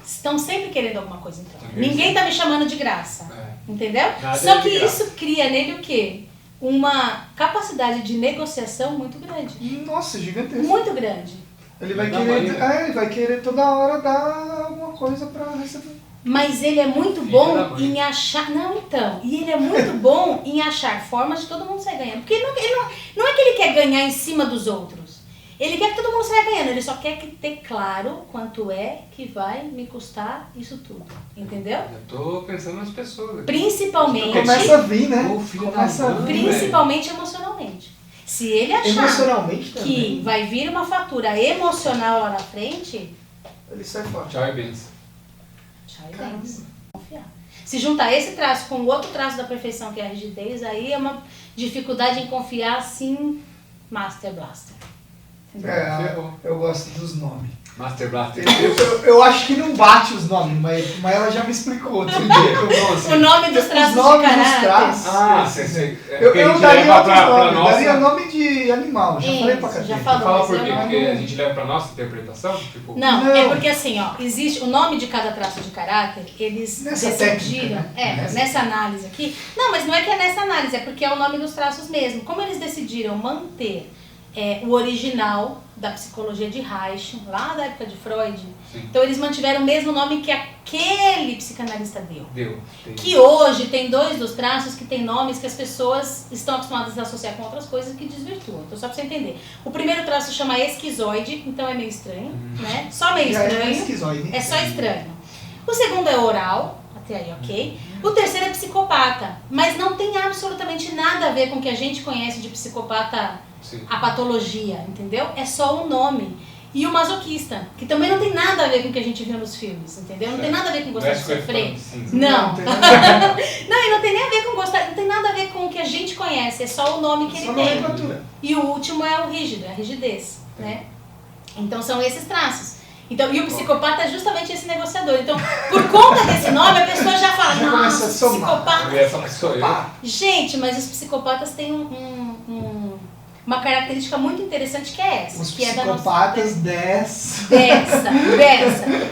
estão sempre querendo alguma coisa então. Ninguém tá me chamando de graça, entendeu? Só que isso cria nele o quê? Uma capacidade de negociação muito grande. Nossa, gigantesco. Muito grande. Ele vai querer toda hora dar alguma coisa pra receber. Mas ele é muito bom em achar... Não, então. E ele é muito bom em achar formas de todo mundo sair ganhando. Porque não é que ele quer ganhar em cima dos outros. Ele quer que todo mundo saia ganhando. Ele só quer ter claro quanto é que vai me custar isso tudo. Entendeu? Eu tô pensando nas pessoas aqui. Principalmente... Começa a vir, né? Principalmente emocionalmente. Se ele achar que vai vir uma fatura emocional lá na frente... Ele sai fora. Tchau e benção. Tchau e benção. Confiar. Se juntar esse traço com o outro traço da perfeição, que é a rigidez, aí é uma dificuldade em confiar, assim, Master Blaster. Eu gosto dos nomes. Master Blaster. Eu acho que não bate os nomes, mas ela já me explicou outro dia. O nome dos traços de caráter. Eu daria outros nomes, daria nome de animal, já falei pra cá. Já falou. Fala por quê? Porque a gente leva pra nossa interpretação? Tipo... Não, é porque assim, existe o nome de cada traço de caráter, eles decidiram, nessa análise aqui. Não, mas não é que é nessa análise, é porque é o nome dos traços mesmo. Como eles decidiram manter o original da psicologia de Reich, lá da época de Freud. Sim. Então eles mantiveram o mesmo nome que aquele psicanalista deu. Que hoje tem 2 dos traços que tem nomes que as pessoas estão acostumadas a associar com outras coisas que desvirtuam. Então só pra você entender. O primeiro traço chama esquizoide, então é meio estranho, né? Só meio estranho. É só estranho. O segundo é oral, até aí ok. O terceiro é psicopata, mas não tem absolutamente nada a ver com o que a gente conhece de psicopata. Sim. A patologia, entendeu? É só o nome. E o masoquista, que também não tem nada a ver com o que a gente viu nos filmes, entendeu? Não tem nada a ver com gostar de sofrer. Não. Não, e não tem nem a ver com gostar, não tem nada a ver com o que a gente conhece, é só o nome que ele tem. E o último é o rígido, é a rigidez, né? Então são esses traços. Então, e o psicopata é justamente esse negociador. Então, por conta desse nome, a pessoa já fala, nossa, psicopata. Gente, mas os psicopatas têm uma característica muito interessante que é essa. Os que psicopatas dessa.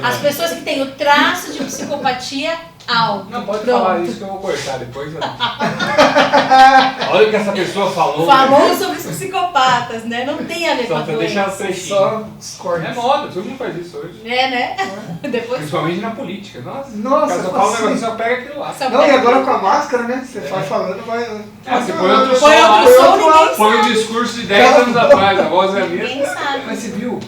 As pessoas que têm o traço de psicopatia alto. Não pode falar isso que eu vou cortar depois. Olha o que essa pessoa falou. Falou sobre os psicopatas, né? Não tem a ver com a doença. Deixa só os cortes. É moda, todo mundo faz isso hoje. Né? Depois principalmente na política. Nossa, só fala um negócio, só pega aquilo lá. E agora com a máscara, né? Você vai falando, vai... Você põe outro som lá, põe o discurso de 10 anos atrás, a voz é a mesma. Ninguém sabe. Mas você viu,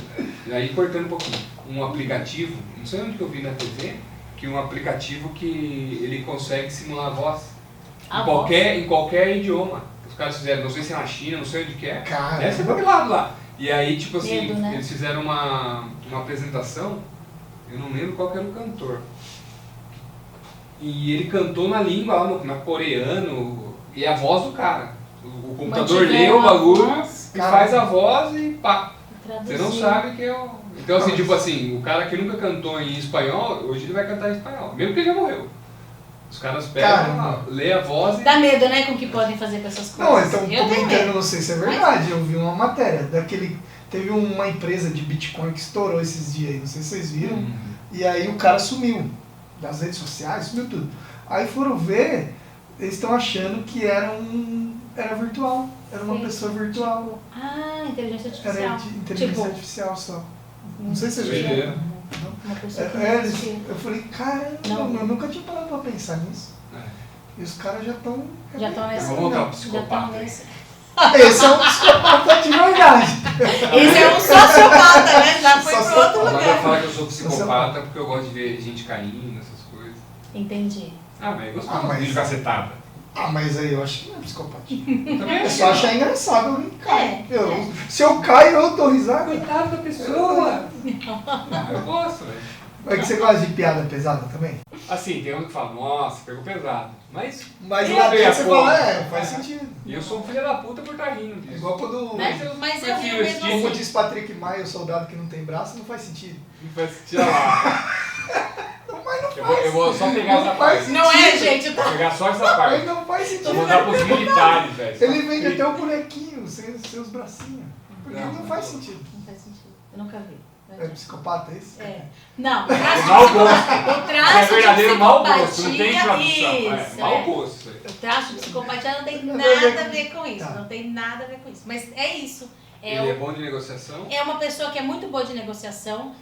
aí cortando um pouquinho, um aplicativo, não sei onde que eu vi na TV, que um aplicativo que ele consegue simular a voz. Em qualquer idioma. Os caras fizeram, não sei se é na China, não sei onde que é. Deve ser pra lado lá. E aí, tipo assim, Medo, né? eles fizeram uma apresentação, eu não lembro qual que era o cantor. E ele cantou na língua lá, na coreano, e a voz do cara. O computador lê o bagulho, e faz a voz e pá. Você não sabe que é o... Então assim, tipo assim, o cara que nunca cantou em espanhol, hoje ele vai cantar em espanhol, mesmo que ele já morreu. Os caras pegam, lê a voz e... Dá medo, né, com o que podem fazer com essas coisas. Não, então comentando, não sei se é verdade, eu vi uma matéria teve uma empresa de Bitcoin que estourou esses dias aí, não sei se vocês viram, e aí o cara sumiu das redes sociais, sumiu tudo. Aí foram ver, eles estão achando que era virtual. Era uma Sim. pessoa virtual. Inteligência artificial. Era de inteligência artificial só. Não sei se você Doideira. Uma pessoa que não existia. eu falei, cara, Não. eu nunca tinha parado pra pensar nisso. É. E os caras já estão. Já estão nesse. Vamos voltar pro Já psicopata. estão nesse. Esse é um psicopata de verdade. Esse é um sociopata, né? Já foi pro Sociopata. outro Agora eu lugar. falo que eu sou psicopata porque eu gosto de ver gente caindo, essas coisas. Entendi. Ah, mas é gostoso mas- vídeo cacetada. Mas aí eu acho que não é psicopatia. Eu também Eu acho. só achar engraçado alguém cai. É. Se eu caio, eu dou risada. Coitado da pessoa. Ah, eu gosto, velho. É que você gosta de piada pesada também? Assim, tem um que fala, nossa, pegou pesado. Mas Mas eu lá vejo dentro a você porra. fala, faz sentido. E eu sou um filho da puta por estar rindo É disso. igual quando, Mas eu rio prefiro mesmo esse como assim. diz Patrick Maia, o soldado que não tem braço, não faz sentido. Não faz sentido lá. Mas não Eu vou só pegar essa faz parte. Não é, gente? Vou pegar só essa Mas parte. não faz Eu sentido. vou dar pros militares, velho. Ele vende até o bonequinho, sem os seus bracinhos. Porque não faz sentido. Não faz sentido. Eu nunca vi. É psicopata esse? É. Não, o É traço mau de gosto. o É traço de verdadeiro mau gosto, não tem psicopatia, tradução. É, isso, mau é. gosto. isso aí. O traço de psicopatia não tem Não, nada a ver com isso. tá. Não tem nada a ver com isso. Mas é isso. Ele é bom de negociação? É uma pessoa que é muito boa de negociação,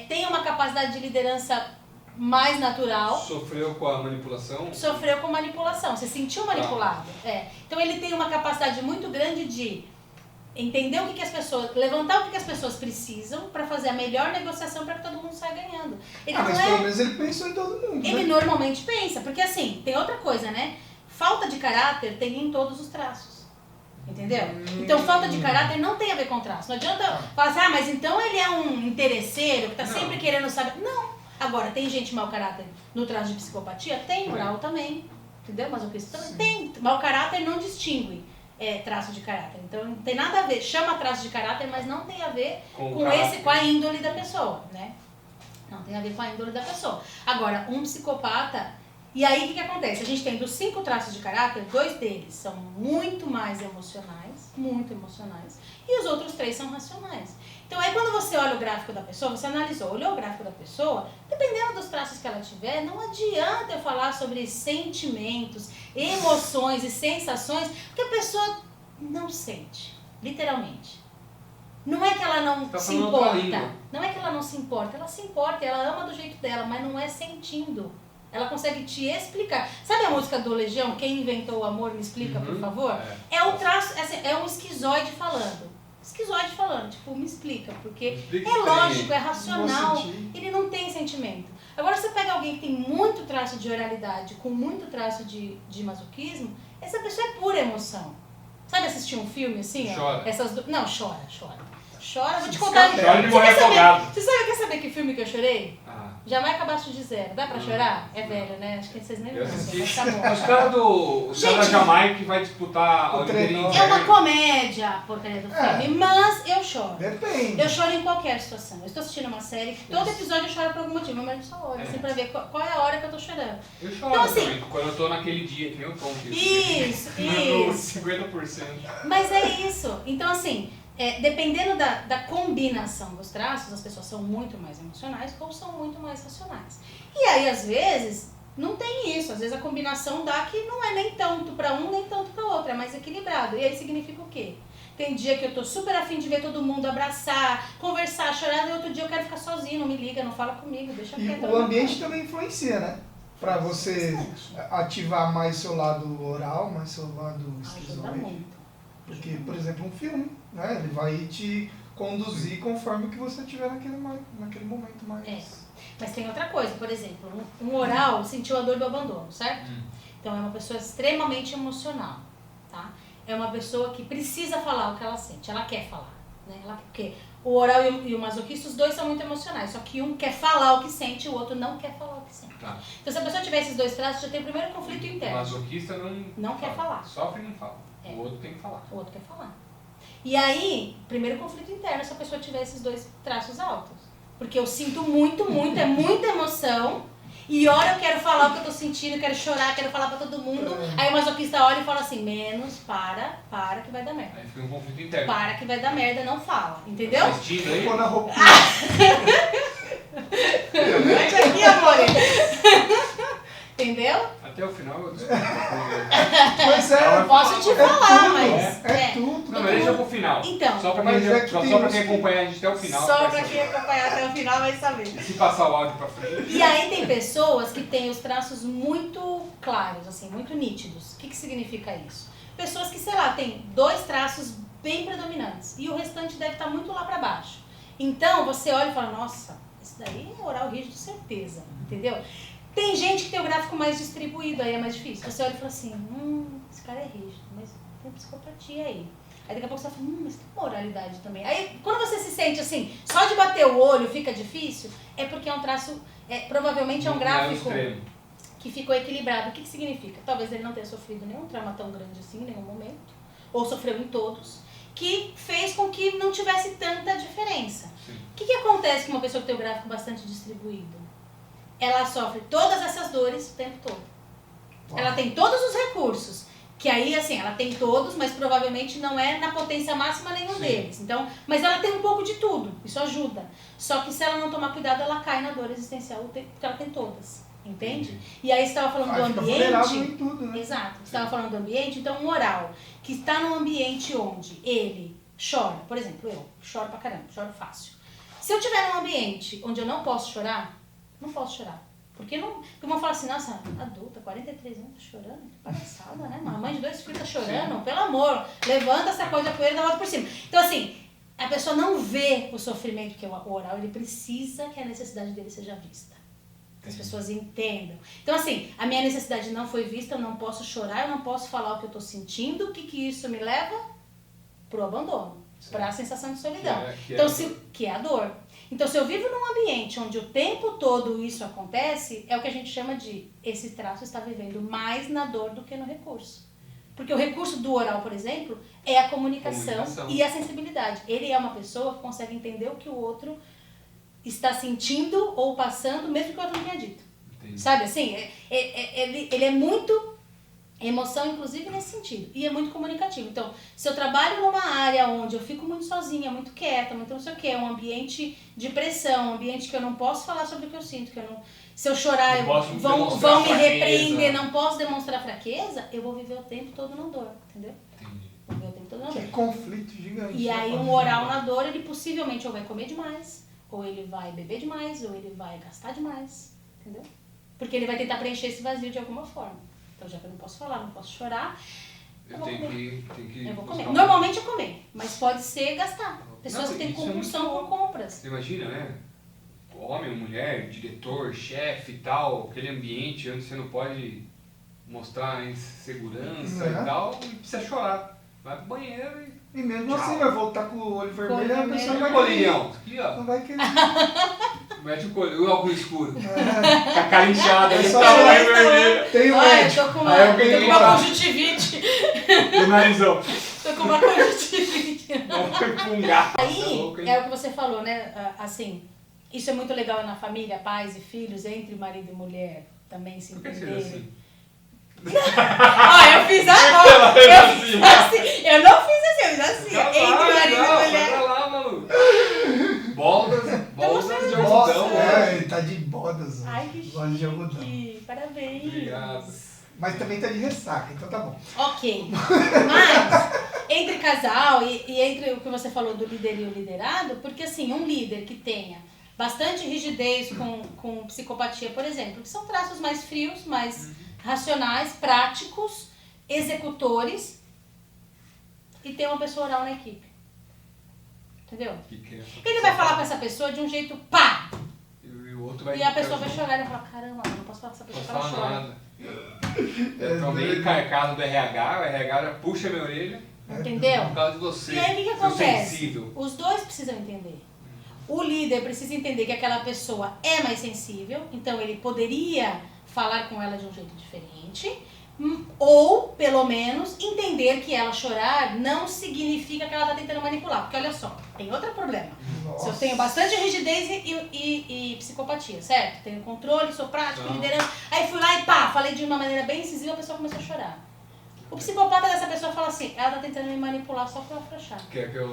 tem uma capacidade de liderança mais natural, Sofreu com a manipulação? sofreu com manipulação, se sentiu manipulado. Então ele tem uma capacidade muito grande de entender o que as pessoas, levantar o que as pessoas precisam para fazer a melhor negociação para que todo mundo saia ganhando. Ele não Mas é. pelo menos ele pensou em todo mundo, Ele né? normalmente pensa, porque assim, tem outra coisa, né? Falta de caráter tem em todos os traços. Entendeu? Então, falta de caráter não tem a ver com traço. Não adianta falar assim, mas então ele é um interesseiro que tá sempre querendo saber. Não. Agora, tem gente mau caráter no traço de psicopatia? Tem, moral também. Entendeu? Mas o que também tem. Mau caráter não distingue traço de caráter. Então, não tem nada a ver. Chama traço de caráter, mas não tem a ver com a índole da pessoa, né? Não tem a ver com a índole da pessoa. Agora, um psicopata... E aí, o que acontece? A gente tem dos 5 traços de caráter, 2 deles são muito mais emocionais, e os outros 3 são racionais. Então, aí quando você olha o gráfico da pessoa, você olhou o gráfico da pessoa, dependendo dos traços que ela tiver, não adianta eu falar sobre sentimentos, emoções e sensações, porque a pessoa não sente, literalmente. Não é que ela não se importa, não é que ela não se importa, ela se importa, ela ama do jeito dela, mas não é sentindo. Ela consegue te explicar. Sabe a música do Legião, Quem Inventou o Amor, me explica, por favor? É o traço, assim, é um esquizoide falando. Tipo, me explica, porque é lógico, é racional, ele não tem sentimento. Agora, você pega alguém que tem muito traço de oralidade, com muito traço de masoquismo, essa pessoa é pura emoção. Sabe assistir um filme assim? Chora. Não, chora. Chora, vou te contar. Chora de morrer afogado. Você quer saber que filme que eu chorei? Jamais Abaixo de Zero. Dá pra chorar? É velho, né? Acho que vocês nem lembram. Mas tá bom. Os caras da Jamaica que vai disputar a Olimpíada. É uma comédia, a porcaria do filme, mas eu choro. Depende. Eu choro em qualquer situação. Eu estou assistindo uma série que todo episódio eu choro por algum motivo, mas eu só olho, assim, pra ver qual é a hora que eu tô chorando. Eu choro Então, assim, também, quando eu tô naquele dia, que nem o Tom. Isso. 50%. Mas é isso. Então, assim, dependendo da combinação dos traços, as pessoas são muito mais emocionais ou são muito mais racionais. E aí, às vezes, não tem isso. Às vezes a combinação dá que não é nem tanto para um, nem tanto para o outro. É mais equilibrado. E aí significa o quê? Tem dia que eu tô super afim de ver todo mundo abraçar, conversar, chorar, e outro dia eu quero ficar sozinho, não me liga, não fala comigo, deixa quieto. E o ambiente também influencia, né? Pra você ativar mais seu lado oral, mais seu lado Ajuda esquizoide. muito. Porque, por exemplo, um filme, né? Ele vai te conduzir conforme o que você tiver naquele momento mais... Mas tem outra coisa, por exemplo, um oral sentiu a dor do abandono, certo? Então é uma pessoa extremamente emocional, tá? É uma pessoa que precisa falar o que ela sente, ela quer falar, né? Porque o oral e o masoquista, os dois são muito emocionais, só que um quer falar o que sente e o outro não quer falar o que sente. Tá. Então se a pessoa tiver esses dois traços, já tem o primeiro conflito O interno. masoquista não quer falar. Sofre e não fala. O outro tem que falar. O outro quer falar. E aí, primeiro conflito interno, se a pessoa tiver esses dois traços altos. Porque eu sinto muito, é muita emoção. E hora eu quero falar o que eu tô sentindo, quero chorar, quero falar pra todo mundo. Aí o masoquista olha e fala assim, menos, para que vai dar merda. Aí fica um conflito interno. Para que vai dar merda, não fala, entendeu? Assistindo aí. Pô na roupinha. Mete aqui, amor. Entendeu? Até o final eu desculpo. Pois é, Eu posso te falar, mas... é tudo. Não, mas deixa pro final. Então, Só pra mas quem, é que só tem pra uns quem que- acompanha a gente até o final. só vai pra saber. quem acompanhar até o final vai saber. Se passar o áudio pra frente. E aí tem pessoas que têm os traços muito claros, assim, muito nítidos. O que significa isso? Pessoas que, sei lá, têm 2 traços bem predominantes e o restante deve estar muito lá pra baixo. Então, você olha e fala, nossa, isso daí é oral rígido, certeza, entendeu? Tem gente que tem o gráfico mais distribuído, aí é mais difícil. Você olha e fala assim, esse cara é rígido, mas tem psicopatia aí. Aí daqui a pouco você fala, mas tem uma oralidade também. Aí quando você se sente assim, só de bater o olho fica difícil, é porque é um traço, provavelmente é um gráfico que ficou equilibrado. O que significa? Talvez ele não tenha sofrido nenhum trauma tão grande assim em nenhum momento, ou sofreu em todos, que fez com que não tivesse tanta diferença. O que acontece com uma pessoa que tem o gráfico bastante distribuído? Ela sofre todas essas dores o tempo todo. Uau. Ela tem todos os recursos, que aí, assim, ela tem todos, mas provavelmente não é na potência máxima nenhum deles. Então, mas ela tem um pouco de tudo, isso ajuda. Só que se ela não tomar cuidado, ela cai na dor existencial, porque ela tem todas. Entende? E aí você estava falando do ambiente. Em tudo, né? Exato. Você estava falando do ambiente, então um oral que está num ambiente onde ele chora, por exemplo, eu choro pra caramba, choro fácil. Se eu estiver num ambiente onde eu não posso chorar, não posso chorar. Porque vão falar assim, nossa, adulta, 43 anos, tá chorando, que palhaçada, né? Uma mãe de 2 filhos tá chorando, pelo amor, levanta essa coisa da poeira e dá volta por cima. Então assim, a pessoa não vê o sofrimento, que é o oral, ele precisa que a necessidade dele seja vista. Que as pessoas entendam. Então assim, a minha necessidade não foi vista, eu não posso chorar, eu não posso falar o que eu tô sentindo, o que isso me leva? Pro abandono, para a sensação de solidão. Que é a dor. Então, se eu vivo num ambiente onde o tempo todo isso acontece, é o que a gente chama de esse traço está vivendo mais na dor do que no recurso. Porque o recurso do oral, por exemplo, é a comunicação e a sensibilidade. Ele é uma pessoa que consegue entender o que o outro está sentindo ou passando, mesmo que o outro não tenha dito. Entendi. Sabe assim? Ele é muito emoção, inclusive, nesse sentido. E é muito comunicativo. Então, se eu trabalho numa área onde eu fico muito sozinha, muito quieta, muito não sei o que, é um ambiente de pressão, um ambiente que eu não posso falar sobre o que eu sinto, que eu não... Se eu chorar, vão me repreender, não posso demonstrar fraqueza, eu vou viver o tempo todo na dor, entendeu? Entendi. Vou viver o tempo todo na dor. Que conflito gigante. E aí, um oral na dor, ele possivelmente ou vai comer demais, ou ele vai beber demais, ou ele vai gastar demais, entendeu? Porque ele vai tentar preencher esse vazio de alguma forma. Então, já que eu não posso falar, não posso chorar, eu vou comer. Normalmente eu comer, mas pode ser gastar. Pessoas que têm compulsão por compras. Você imagina, né? Homem, mulher, diretor, chefe e tal, aquele ambiente onde você não pode mostrar insegurança e tal, e precisa chorar. Vai pro banheiro e mesmo assim vai voltar com o olho vermelho e a pessoa não vai colinhão. Não vai querer. Mete o óculos escuro. Com a cara inchada, é só olho vermelho. Tem um médico. Eu tô com uma conjuntivite. Do narizão. Tô com uma conjuntivite. Aí, é o que você falou, né? Assim, isso é muito legal na família, pais e filhos, entre marido e mulher, também se entenderem. Por que assim? Eu fiz agora. Eu não fiz assim, eu fiz assim. Entre marido e mulher. Vai lá, maluco. Bodas de algodão. Ele tá de bodas. Ai, que chique. De algodão. Parabéns. Obrigado. Mas também tá de ressaca, então tá bom. Ok. Mas, entre casal e entre o que você falou do líder e o liderado, porque assim, um líder que tenha bastante rigidez com psicopatia, por exemplo, que são traços mais frios, mais racionais, práticos, executores, e tem uma pessoa oral na equipe. Entendeu? Ele vai falar com essa pessoa de um jeito pá! E a pessoa vai chorar e vai falar, caramba, não posso falar com essa pessoa que ela chora. Nada. Eu tô meio encarcado do RH, o RH já puxa minha orelha. Entendeu? Por causa de você. E aí o que acontece? Sensível. Os dois precisam entender. O líder precisa entender que aquela pessoa é mais sensível, então ele poderia falar com ela de um jeito diferente, ou, pelo menos, entender que ela chorar não significa que ela está tentando manipular. Porque olha só, tem outro problema. Nossa. Se eu tenho bastante rigidez e psicopatia, certo? Tenho controle, sou prático, liderança. Aí fui lá e pá, falei de uma maneira bem incisiva, a pessoa começou a chorar. O psicopata dessa pessoa fala assim, ela está tentando me manipular só para eu afrouxar.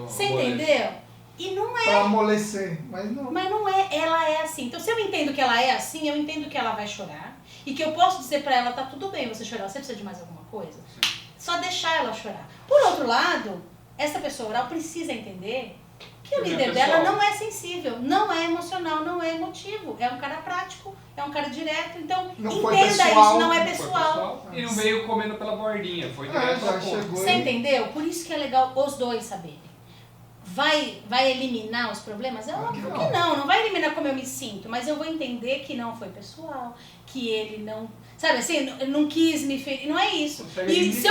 Você entendeu? E não é. Pra amolecer, mas não. Mas não é, ela é assim. Então, se eu entendo que ela é assim, eu entendo que ela vai chorar. E que eu posso dizer pra ela, tá tudo bem você chorar, você precisa de mais alguma coisa? Sim. Só deixar ela chorar. Por outro lado, essa pessoa oral precisa entender que o líder dela não é sensível, não é emocional, não é emotivo. É um cara prático, é um cara direto. Então, entenda isso, não é pessoal. E não veio comendo pela bordinha, foi direto ao ponto. Você entendeu? Por isso que é legal os dois saberem. Vai eliminar os problemas? É óbvio que não vai eliminar como eu me sinto, mas eu vou entender que não foi pessoal, que ele não, sabe assim, não quis me ferir, não é isso. E se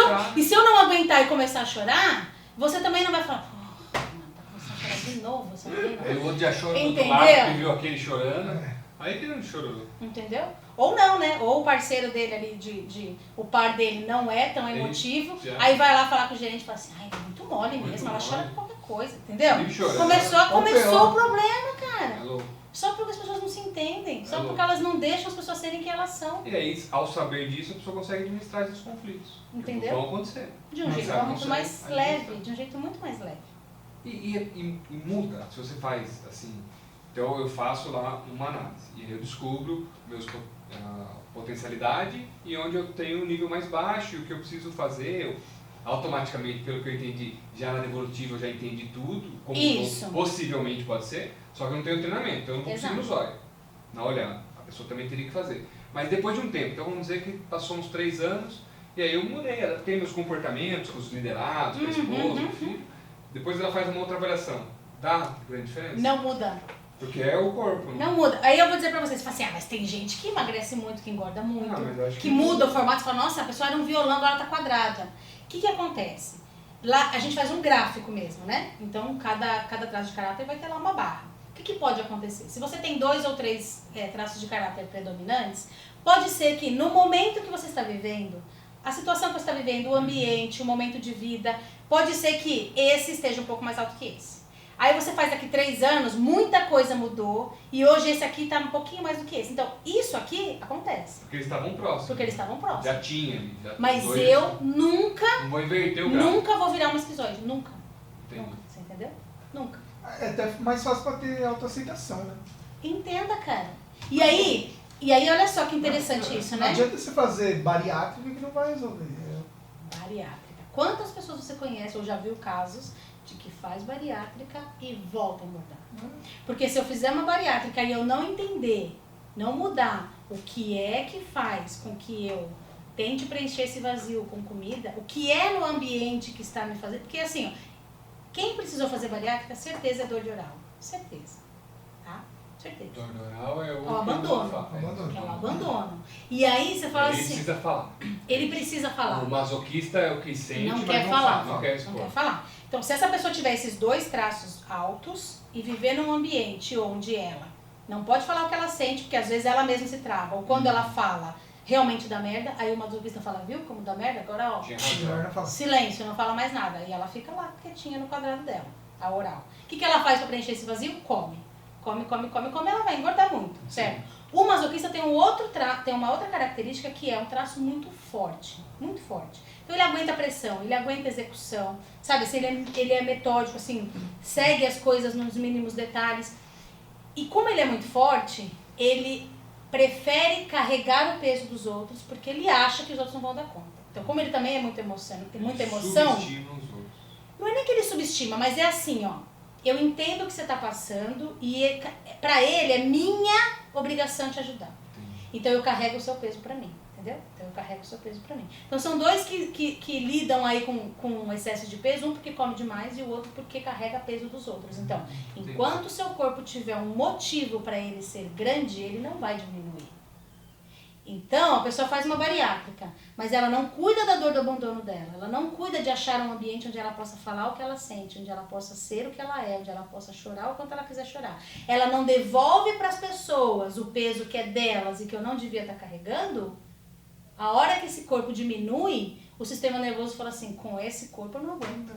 eu não aguentar e começar a chorar, você também não vai falar, tá começando a chorar de novo, sabe? Aí o outro já chora do outro lado, que viu aquele chorando, aí que não chorou. Entendeu? Ou não, né? Ou o parceiro dele ali, o par dele não é tão emotivo, aí vai lá falar com o gerente e fala assim, ai, é muito mole mesmo, ela chora por qualquer coisa, entendeu? Começou o problema, cara. Só porque as pessoas não se entendem, só porque elas não deixam as pessoas serem quem elas são. E aí, ao saber disso, a pessoa consegue administrar esses conflitos. Entendeu? Vão acontecer. De um jeito muito mais leve, de um jeito muito mais leve. E muda, se você faz assim. Então eu faço lá uma análise e eu descubro meus potencialidade e onde eu tenho um nível mais baixo e o que eu preciso fazer. Automaticamente, pelo que eu entendi, já na evolutiva eu já entendi tudo, como possivelmente pode ser, só que eu não tenho treinamento, então eu não vou conseguir no zóio, na olhada. A pessoa também teria que fazer. Mas depois de um tempo, então vamos dizer que passou uns 3 anos, e aí eu mudei, adaptei meus comportamentos com os liderados, com a esposa, com o filho. Depois ela faz uma outra avaliação. Dá grande diferença? Não muda. Porque é o corpo. Né? Não muda. Aí eu vou dizer pra vocês, assim, mas tem gente que emagrece muito, que engorda muito, que muda o formato, você fala, nossa, a pessoa era um violão, agora tá quadrada. O que acontece? Lá a gente faz um gráfico mesmo, né? Então cada traço de caráter vai ter lá uma barra. O que pode acontecer? Se você tem 2 ou 3 traços de caráter predominantes, pode ser que no momento que você está vivendo, a situação que você está vivendo, o ambiente, o momento de vida, pode ser que esse esteja um pouco mais alto que esse. Aí você faz daqui 3 anos, muita coisa mudou e hoje esse aqui está um pouquinho mais do que esse. Então, isso aqui acontece. Porque eles estavam próximos. Porque eles estavam próximos. Já tinha. Mas eu nunca... Não vou inverter o gráfico. Nunca vou virar uma esquizoide. Nunca. Entendi. Nunca. Você entendeu? Nunca. É até mais fácil para ter autoaceitação, né? Entenda, cara. E aí olha só que interessante isso, né? Não adianta você fazer bariátrica que não vai resolver. Bariátrica. Quantas pessoas você conhece ou já viu casos de que faz bariátrica e volta a engordar? Porque se eu fizer uma bariátrica e eu não entender, não mudar o que é que faz com que eu tente preencher esse vazio com comida, o que é no ambiente que está me fazendo... Porque assim, ó, quem precisou fazer bariátrica, certeza é dor de oral. Certeza. Tá? Certeza. Dor de oral é o abandono. É o abandono. E aí você fala ele assim... Precisa falar. Ele precisa falar. O masoquista é o que sente, não mas quer falar. Não quer expor. Não quer falar. Então, se essa pessoa tiver esses 2 traços altos e viver num ambiente onde ela não pode falar o que ela sente, porque às vezes ela mesma se trava, ou quando ela fala realmente dá merda, aí o masoquista fala, viu como dá merda? Agora, ó, silêncio, não fala mais nada. E ela fica lá, quietinha no quadrado dela, a oral. O que ela faz para preencher esse vazio? Come. Come, ela vai engordar muito, certo? O masoquista tem tem uma outra característica que é um traço muito forte, muito forte. Então ele aguenta a pressão, ele aguenta a execução, sabe? Assim, ele é metódico, assim, segue as coisas nos mínimos detalhes. E como ele é muito forte, ele prefere carregar o peso dos outros porque ele acha que os outros não vão dar conta. Então, como ele também é muito emoção, tem muita emoção, subestima os outros. Não é nem que ele subestima, mas é assim, ó. Eu entendo o que você está passando e pra ele é minha obrigação te ajudar. Então eu carrego o seu peso pra mim, entendeu? Então eu carrego o seu peso pra mim. Então são 2 que lidam aí com excesso de peso, um porque come demais e o outro porque carrega peso dos outros. Então, enquanto o seu corpo tiver um motivo para ele ser grande, ele não vai diminuir. Então, a pessoa faz uma bariátrica, mas ela não cuida da dor do abandono dela, ela não cuida de achar um ambiente onde ela possa falar o que ela sente, onde ela possa ser o que ela é, onde ela possa chorar o quanto ela quiser chorar. Ela não devolve para as pessoas o peso que é delas e que eu não devia estar carregando. A hora que esse corpo diminui, o sistema nervoso fala assim, com esse corpo eu não aguento,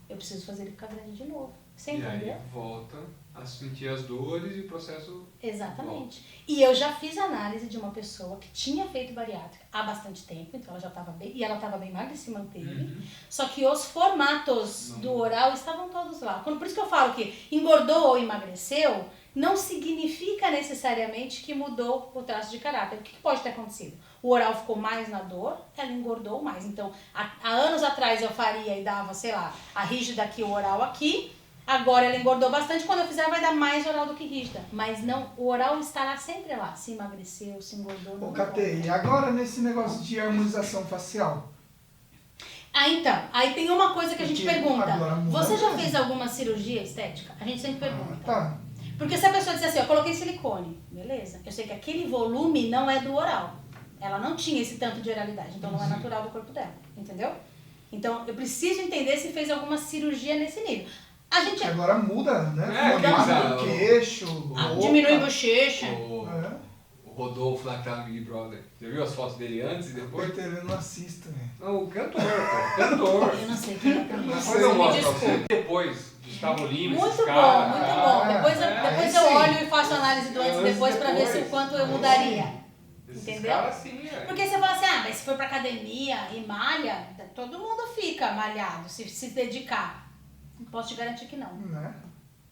eu preciso fazer ele ficar grande de novo. Você entendeu? E aí volta a sentir as dores e o processo... Exatamente. E eu já fiz análise de uma pessoa que tinha feito bariátrica há bastante tempo, então ela já estava bem, e ela estava bem magra e se manteve, só que os formatos do oral estavam todos lá. Por isso que eu falo que engordou ou emagreceu, não significa necessariamente que mudou o traço de caráter. O que pode ter acontecido? O oral ficou mais na dor, ela engordou mais. Então, há anos atrás eu faria e dava, sei lá, a rígida aqui, o oral aqui. Agora ela engordou bastante, quando eu fizer vai dar mais oral do que rígida. Mas não, o oral estará sempre lá. Se emagreceu, se engordou, não. Ô, Catê, e agora nesse negócio de harmonização facial? Ah, então, aí tem uma coisa que a gente Porque pergunta. agora muda Você já mesmo. fez alguma cirurgia estética? A gente sempre pergunta. Tá. Porque se a pessoa disser assim, eu coloquei silicone, beleza? Eu sei que aquele volume não é do oral. Ela não tinha esse tanto de oralidade, então não é natural do corpo dela, entendeu? Então eu preciso entender se fez alguma cirurgia nesse nível. A gente Agora muda, né? É, Muda o queixo, boca. diminui bochecha. O Rodolfo lá que tá no Big Brother. Já viu as fotos dele antes e depois? Depois eu não assisto, né? Não, o cantor, pô. Cantor. Eu não sei quem é também. Depois sei, eu Me mostro pra você. desculpe. Depois, Gustavo Lima, Muito esses bom, caras. muito cara. bom. Depois aí eu sim. olho e faço análise do antes e depois pra ver se o quanto eu mudaria. Esses Entendeu? caras sim, velho. Porque você fala assim, ah, mas se for pra academia e malha, todo mundo fica malhado, se dedicar. Posso te garantir que não. Né?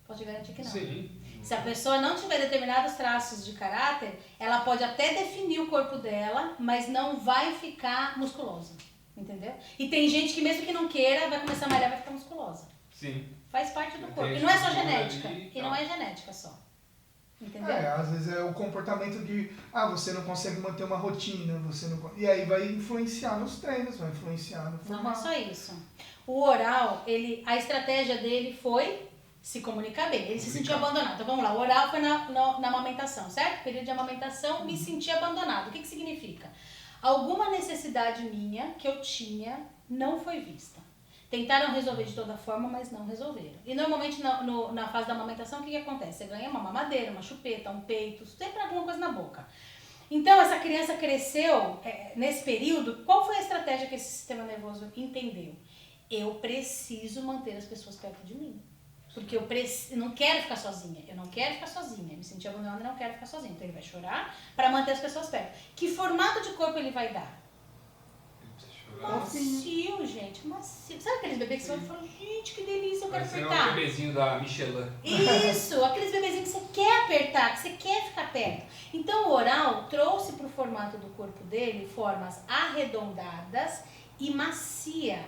Posso te garantir que não. Sim. Se a pessoa não tiver determinados traços de caráter, ela pode até definir o corpo dela, mas não vai ficar musculosa. Entendeu? E tem gente que mesmo que não queira, vai começar a malhar e vai ficar musculosa. Sim. Faz parte do Tem corpo. E não é só estrutura genética. ali e E não tal. é genética só. Entendeu? Às vezes é o comportamento de, você não consegue manter uma rotina, você não, e aí vai influenciar nos treinos, vai influenciar no Não é formato. só isso. O oral, a estratégia dele foi se comunicar bem. Ele se sentiu abandonado. Então vamos lá, o oral foi na amamentação, certo? Período de amamentação, me senti abandonado. O que significa? Alguma necessidade minha que eu tinha não foi vista. Tentaram resolver de toda forma, mas não resolveram. E normalmente na fase da amamentação, o que acontece? Você ganha uma mamadeira, uma chupeta, um peito, sempre alguma coisa na boca. Então, essa criança cresceu nesse período. Qual foi a estratégia que esse sistema nervoso entendeu? Eu preciso manter as pessoas perto de mim. Porque eu não quero ficar sozinha. Eu não quero ficar sozinha. Me sentir abandonada e não quero ficar sozinha. Então, ele vai chorar para manter as pessoas perto. Que formato de corpo ele vai dar? Macio, gente, macio. Sabe aqueles bebês que você olha e fala, gente, que delícia, eu quero Parecendo apertar. um bebezinho da Michelin. Isso, aqueles bebezinhos que você quer apertar, que você quer ficar perto. Então o oral trouxe para o formato do corpo dele formas arredondadas e macia.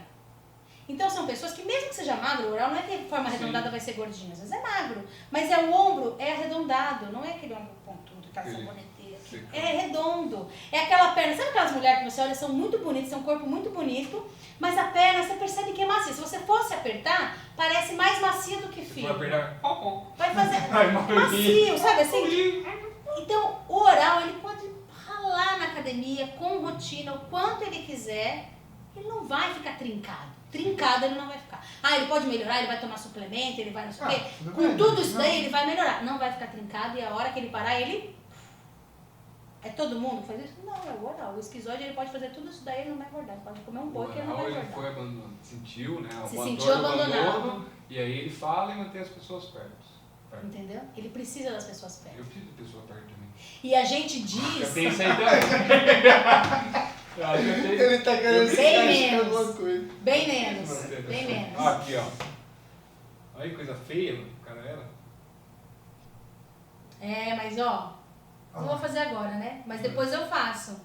Então são pessoas que mesmo que seja magro, o oral não é que forma arredondada vai ser gordinho, às vezes é magro. Mas o ombro é arredondado, não é aquele ombro pontudo, aquela saboneteira. É redondo. É aquela perna, sabe aquelas mulheres que você olha, são muito bonitas, tem um corpo muito bonito, mas a perna você percebe que é macia. Se você fosse apertar, parece mais macia do que Se fino. for apertar, Vai fazer Ai, macio, sabe assim? Então, o oral, ele pode ralar na academia, com rotina, o quanto ele quiser, ele não vai ficar trincado. Trincado ele não vai ficar. Ah, ele pode melhorar, ele vai tomar suplemento, ele vai não sei o quê. Com tudo isso daí, ele vai melhorar. Não vai ficar trincado e a hora que ele parar, ele... É todo mundo que faz isso? Não, é o oral. O esquizoide, ele pode fazer tudo isso daí, ele não vai engordar. Ele pode comer um boi que ele não vai ele engordar. foi abandonado, sentiu, né? Se abandono, sentiu abandonado. abandono, e aí ele fala e mantém as pessoas perto. Entendeu? Ele precisa das pessoas perto. Eu preciso de pessoa perto também. E a gente Já diz... tem essa ideia. Ele tá querendo se Bem achar menos. alguma coisa. Bem menos. Bem menos. Ah, aqui, ó. Olha que coisa feia, mano. O cara era. Mas não vou fazer agora, né? Mas depois eu faço.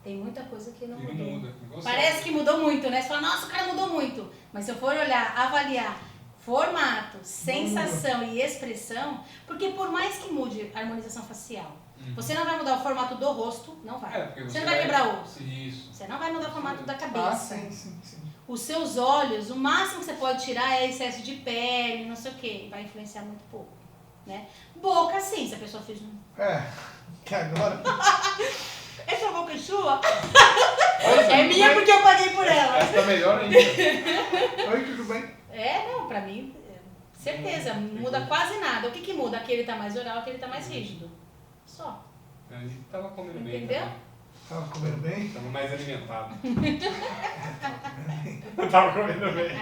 Tem muita coisa que não E não mudou. muda. Não Parece que mudou muito, né? Você fala, nossa, o cara mudou muito. Mas se eu for olhar, avaliar formato, sensação e expressão, porque por mais que mude a harmonização facial, você não vai mudar o formato do rosto, não vai. porque Você não vai quebrar o osso. Isso. Você não vai mudar o formato da cabeça. Sim. Os seus olhos, o máximo que você pode tirar é excesso de pele, não sei o quê. Vai influenciar muito pouco, né? Boca, sim, se a pessoa fez um... Que agora... Essa boca é sua? Olha, É minha porque eu paguei por ela. Essa tá melhor ainda. Oi, tudo bem? Não, pra mim, certeza, muda quase nada. O que muda? Aquele tá mais oral, aquele tá mais rígido. Só. A gente tava comendo bem. Entendeu? Tava comendo bem? Tava mais alimentado. Tava comendo bem.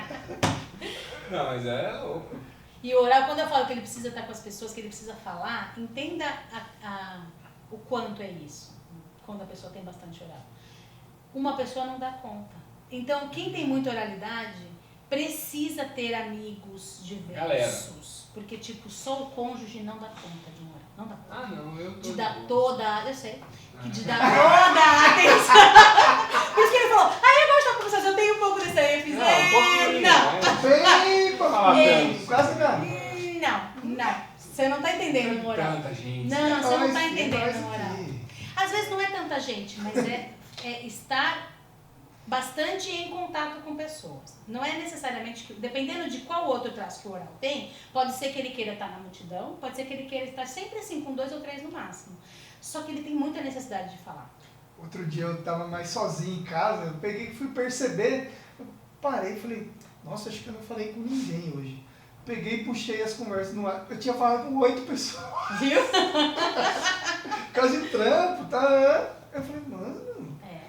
Não, mas é louco. E o oral, quando eu falo que ele precisa estar com as pessoas, que ele precisa falar, entenda o quanto é isso, quando a pessoa tem bastante oral. Uma pessoa não dá conta. Então, quem tem muita oralidade precisa ter amigos diversos. Galera. Porque, tipo, só o cônjuge não dá conta de um oral. Não dá conta. Ah, não, eu tô... De dar toda... Eu sei. De dar toda a atenção. Por isso que ele falou, eu gosto da conversação, eu tenho um pouco desse aí. Eu fiz, um pouquinho. Bem, Ei, quase nada. Não. Você não tá entendendo o moral. Tanta gente. Não, você não tá entendendo o moral. Às vezes não é tanta gente, mas é estar bastante em contato com pessoas. Não é necessariamente, dependendo de qual outro traço que o oral tem, pode ser que ele queira estar na multidão, pode ser que ele queira estar sempre assim, com 2 ou 3 no máximo. Só que ele tem muita necessidade de falar. Outro dia eu tava mais sozinho em casa, eu peguei e fui perceber, eu parei e falei, nossa, acho que eu não falei com ninguém hoje. Peguei e puxei as conversas no ar, eu tinha falado com 8 pessoas. Viu? Por causa de trampo, tá? Eu falei, mano,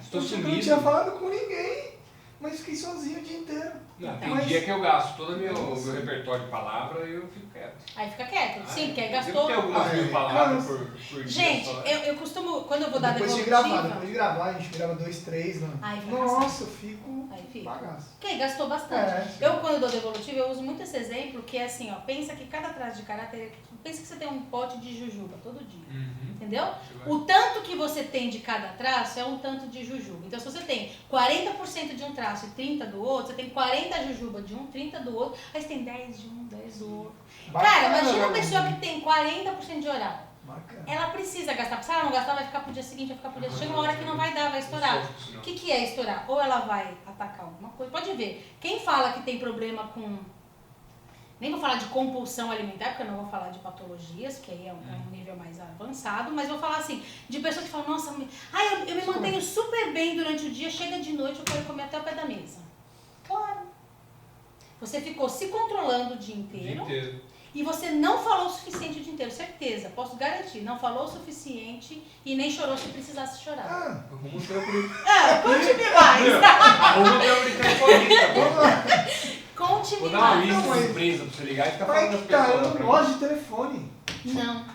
Estou eu sumido. não tinha falado com ninguém, mas fiquei sozinho o dia inteiro. Não, tem Mas- dia que eu gasto todo o meu repertório de palavra e eu fico quieto. Aí fica quieto. Sim, porque aí Deve gastou. ter algumas mil palavras por dia. Gente, só. eu costumo, quando eu vou dar Depois de devolutiva... gravar, a gente grava 2, 3, né? Aí fica Nossa, cansado. eu fico Aí fica. bagaço. Porque gastou bastante. Sim. Eu, quando dou devolutiva, eu uso muito esse exemplo, que é assim, ó, pensa que cada traço de caráter, pensa que você tem um pote de jujuba todo dia, entendeu? O tanto que você tem de cada traço é um tanto de jujuba. Então, se você tem 40% de um traço e 30% do outro, você tem 40 jujuba de um, 30% do outro, aí você tem 10 de um, 10 do outro. Cara, imagina a pessoa que tem 40% de oral. Bacana. Ela precisa gastar, porque se ela não gastar, vai ficar pro dia seguinte, vai ficar pro dia seguinte. Chega uma hora que não vai dar, vai estourar. O que é estourar? Ou ela vai atacar alguma coisa. Pode ver, quem fala que tem problema com... Nem vou falar de compulsão alimentar, porque eu não vou falar de patologias, que aí é um nível mais avançado, mas vou falar assim, de pessoas que falam, nossa, eu me mantenho super bem durante o dia, chega de noite, eu quero comer até o pé da mesa. Claro. Você ficou se controlando o dia inteiro. E você não falou o suficiente o dia inteiro, certeza, posso garantir. Não falou o suficiente e nem chorou se precisasse chorar. Arruma um trampo de... Conte-me mais. Arruma um trampo de telefonista. Conte-me Vou dar uma mais. lista de empresa pra você ligar e ficar Mas falando é das que tá, eu pessoas. não pra gosto de telefone.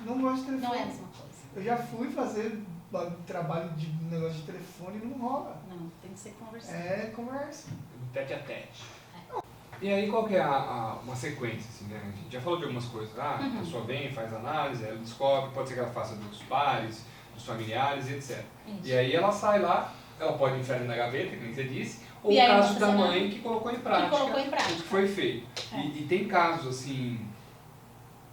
Não gosto de telefone. Não é a mesma coisa. Eu já fui fazer trabalho de negócio de telefone e não rola. Não, tem que ser conversado. É conversa. Tete a tete. E aí qual que é uma sequência, assim, né? A gente já falou de algumas coisas. A pessoa vem, faz análise, ela descobre, pode ser que ela faça dos pares, dos familiares, etc. Isso. E aí ela sai lá, ela pode enfiar na gaveta, que nem você disse, ou E o aí não caso vai da fazer mãe nada. que colocou em prática, colocou em prática. o que foi feito. E tem casos, assim,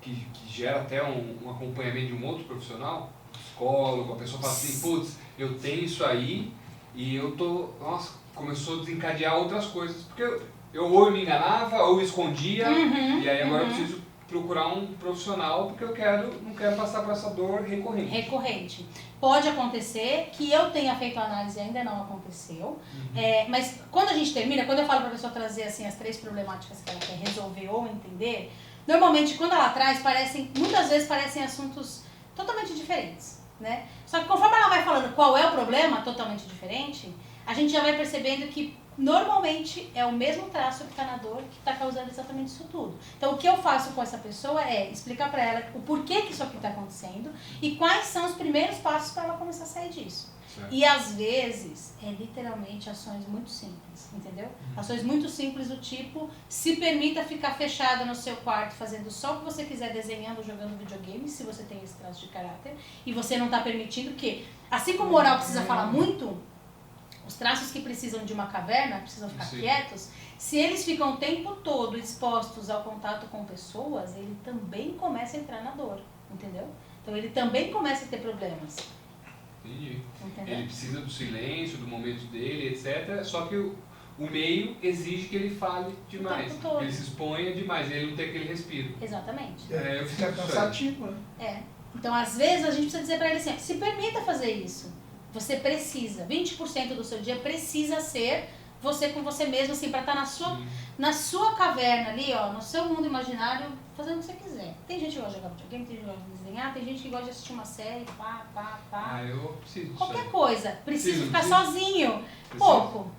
que gera até um acompanhamento de um outro profissional, psicólogo, a pessoa fala assim, putz, eu tenho isso aí e eu tô, nossa, começou a desencadear outras coisas, porque eu ou me enganava ou escondia, e aí agora eu preciso procurar um profissional porque eu não quero passar por essa dor recorrente. Recorrente. Pode acontecer que eu tenha feito a análise e ainda não aconteceu, mas quando a gente termina, quando eu falo para a pessoa trazer assim, as 3 problemáticas que ela quer resolver ou entender, normalmente quando ela traz, muitas vezes parecem assuntos totalmente diferentes, né? Só que conforme ela vai falando qual é o problema totalmente diferente, a gente já vai percebendo que normalmente é o mesmo traço que está na dor que está causando exatamente isso tudo. Então o que eu faço com essa pessoa é explicar para ela o porquê que isso aqui está acontecendo e quais são os primeiros passos para ela começar a sair disso. Certo. E às vezes é literalmente ações muito simples, entendeu? Ações muito simples do tipo, se permita ficar fechada no seu quarto fazendo só o que você quiser, desenhando, jogando videogame, se você tem esse traço de caráter, e você não está permitindo que, assim como o oral precisa falar muito, os traços que precisam de uma caverna, precisam ficar quietos, se eles ficam o tempo todo expostos ao contato com pessoas, ele também começa a entrar na dor, entendeu? Então ele também começa a ter problemas. Entendi. Entendeu? Ele precisa do silêncio, do momento dele, etc. Só que o meio exige que ele fale demais, tempo todo. que ele se exponha demais, ele não tem aquele respiro. Exatamente. Eu fiz Fica isso aí. cansativo, né? Então, às vezes, a gente precisa dizer pra ele assim, se permita fazer isso. Você precisa, 20% do seu dia precisa ser você com você mesmo, assim, pra estar na sua caverna ali, ó, no seu mundo imaginário, fazendo o que você quiser. Tem gente que gosta de jogar videogame, tem gente que gosta de desenhar, tem gente que gosta de assistir uma série, pá. Ah, eu preciso disso Qualquer aí. coisa. Precisa Preciso, ficar preciso. sozinho. Preciso. Pouco.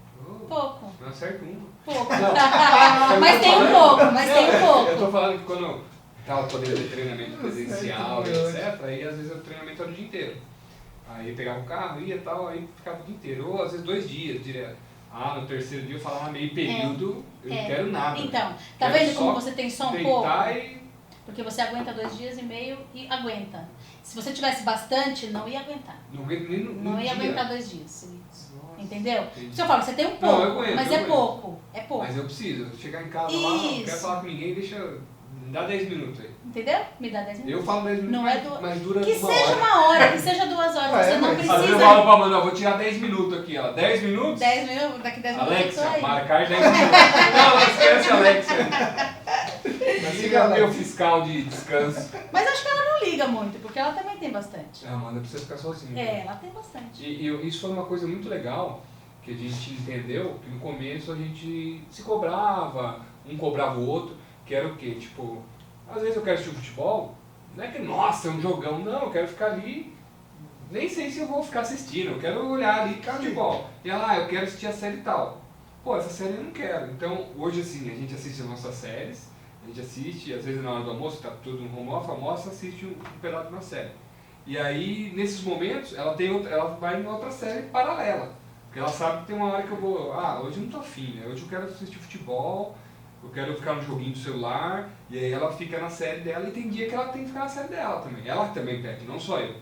Pouco. Não acerto um. Pouco. Não. Mas tem um pouco, mas tem um pouco. Eu tô falando que quando eu tava podendo ter treinamento presencial e etc, aí às vezes o treinamento era o dia inteiro. Aí eu pegava o carro, ia e tal, aí ficava o dia inteiro. Ou às vezes 2 dias direto. No terceiro dia eu falava meio período, eu não quero nada. Então, tá Quero vendo como você tem só um pouco? Porque você aguenta 2 dias e meio e aguenta. Se você tivesse bastante, não ia aguentar. Não ia aguentar 2 dias seguidos. Entendeu? Entendi. Se eu falo, você tem um pouco, Não, eu aguento, mas eu é aguento. pouco. É pouco. Mas eu preciso chegar em casa lá, não quero falar com ninguém, me dá 10 minutos aí. Entendeu? Me dá 10 minutos. Eu falo 10 minutos, Não é mas dura que uma seja hora. uma hora, que seja 2 horas. Você não Às vezes precisa. eu falo pra Amanda, vou tirar 10 minutos aqui, ó. 10 minutos? 10 minutos, daqui 10 minutos. Alexa, marcar 10 minutos. Não esquece, Alexa. Liga meu fiscal de descanso. Mas acho que ela não liga muito, porque ela também tem bastante. Amanda precisa ficar sozinha. Ela tem bastante. Isso foi uma coisa muito legal que a gente entendeu, que no começo a gente se cobrava, um cobrava o outro, que era o quê? Tipo, às vezes eu quero assistir futebol, não é que, nossa, é um jogão, não, eu quero ficar ali, nem sei se eu vou ficar assistindo, eu quero olhar ali futebol. E ela, eu quero assistir a série tal. Pô, essa série eu não quero. Então, hoje assim, a gente assiste as nossas séries, a gente assiste, às vezes na hora do almoço, tá tudo no home office, almoça, assiste um pedaço de uma série. E aí, nesses momentos, ela vai em outra série paralela. Porque ela sabe que tem uma hora que eu vou, hoje eu não tô afim, né? Hoje eu quero assistir futebol, eu quero ficar no joguinho do celular, e aí ela fica na série dela e tem dia que ela tem que ficar na série dela também. Ela também pede, não só eu.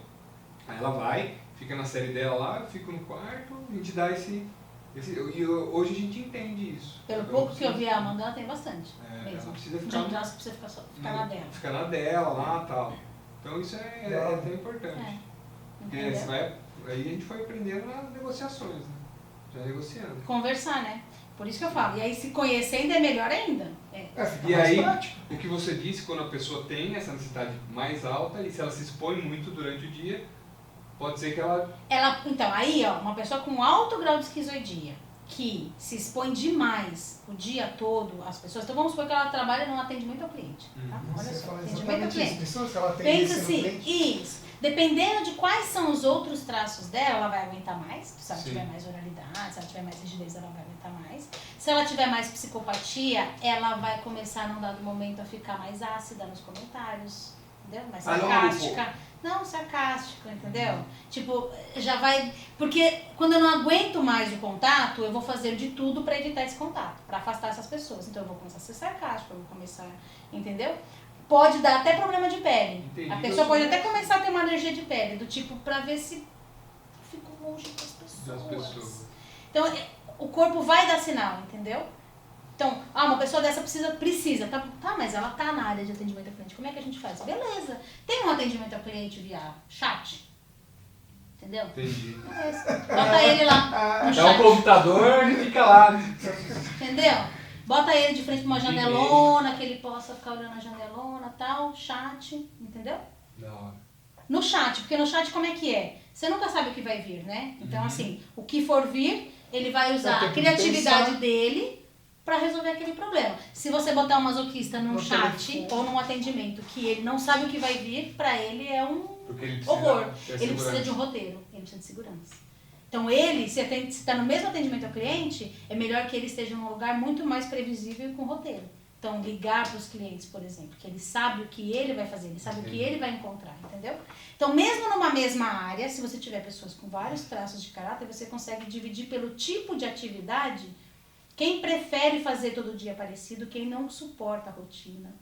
Aí ela vai, fica na série dela lá, eu fico no quarto, a gente dá e hoje a gente entende isso. Pelo pouco que eu vi a Amanda, ela tem bastante. Ela precisa ficar na dela. Ficar na dela lá e tal. Então isso é até importante. Porque aí a gente foi aprendendo nas negociações, né? Já negociando. Conversar, né? Por isso que eu falo. E aí se conhecendo é melhor ainda. E aí, o que você disse, quando a pessoa tem essa necessidade mais alta e se ela se expõe muito durante o dia, pode ser que ela... Então, aí, ó, uma pessoa com alto grau de esquizoidia, que se expõe demais o dia todo às pessoas, então vamos supor que ela trabalha num atendimento ao cliente, tá? Olha só, atendimento ao cliente. Pensa assim, isso. Dependendo de quais são os outros traços dela, ela vai aguentar mais. Se ela tiver mais oralidade, se ela tiver mais rigidez, ela vai aguentar mais. Se ela tiver mais psicopatia, ela vai começar num dado momento a ficar mais ácida nos comentários, entendeu? Mais sarcástica. Não, sarcástico, entendeu? Tipo, já vai... Porque quando eu não aguento mais o contato, eu vou fazer de tudo pra evitar esse contato, pra afastar essas pessoas. Então eu vou começar a ser sarcástico, eu vou começar... Entendeu? Pode dar até problema de pele. Entendi. A pessoa pode até começar a ter uma alergia de pele, do tipo, pra ver se eu fico longe das pessoas. Então, o corpo vai dar sinal, entendeu? Então, uma pessoa dessa precisa, tá, mas ela tá na área de atendimento ao cliente. Como é que a gente faz? Beleza. Tem um atendimento ao cliente via chat. Entendeu? Entendi. Beleza. Bota ele lá no chat. É um computador e fica lá. Entendeu? Bota ele de frente pra uma janelona, que ele possa ficar olhando a janelona e tal, chat, entendeu? Da hora. No chat, porque no chat como é que é? Você nunca sabe o que vai vir, né? Então assim, o que for vir, ele vai usar a criatividade dele pra resolver aquele problema. Se você botar um masoquista num chat ou num atendimento que ele não sabe o que vai vir, pra ele é um horror. Ele precisa de um roteiro, ele precisa de segurança. Então ele, se está no mesmo atendimento ao cliente, é melhor que ele esteja num lugar muito mais previsível e com roteiro. Então ligar para os clientes, por exemplo, que ele sabe o que ele vai fazer, ele sabe o que ele vai encontrar, entendeu? Então mesmo numa mesma área, se você tiver pessoas com vários traços de caráter, você consegue dividir pelo tipo de atividade, quem prefere fazer todo dia parecido, quem não suporta a rotina.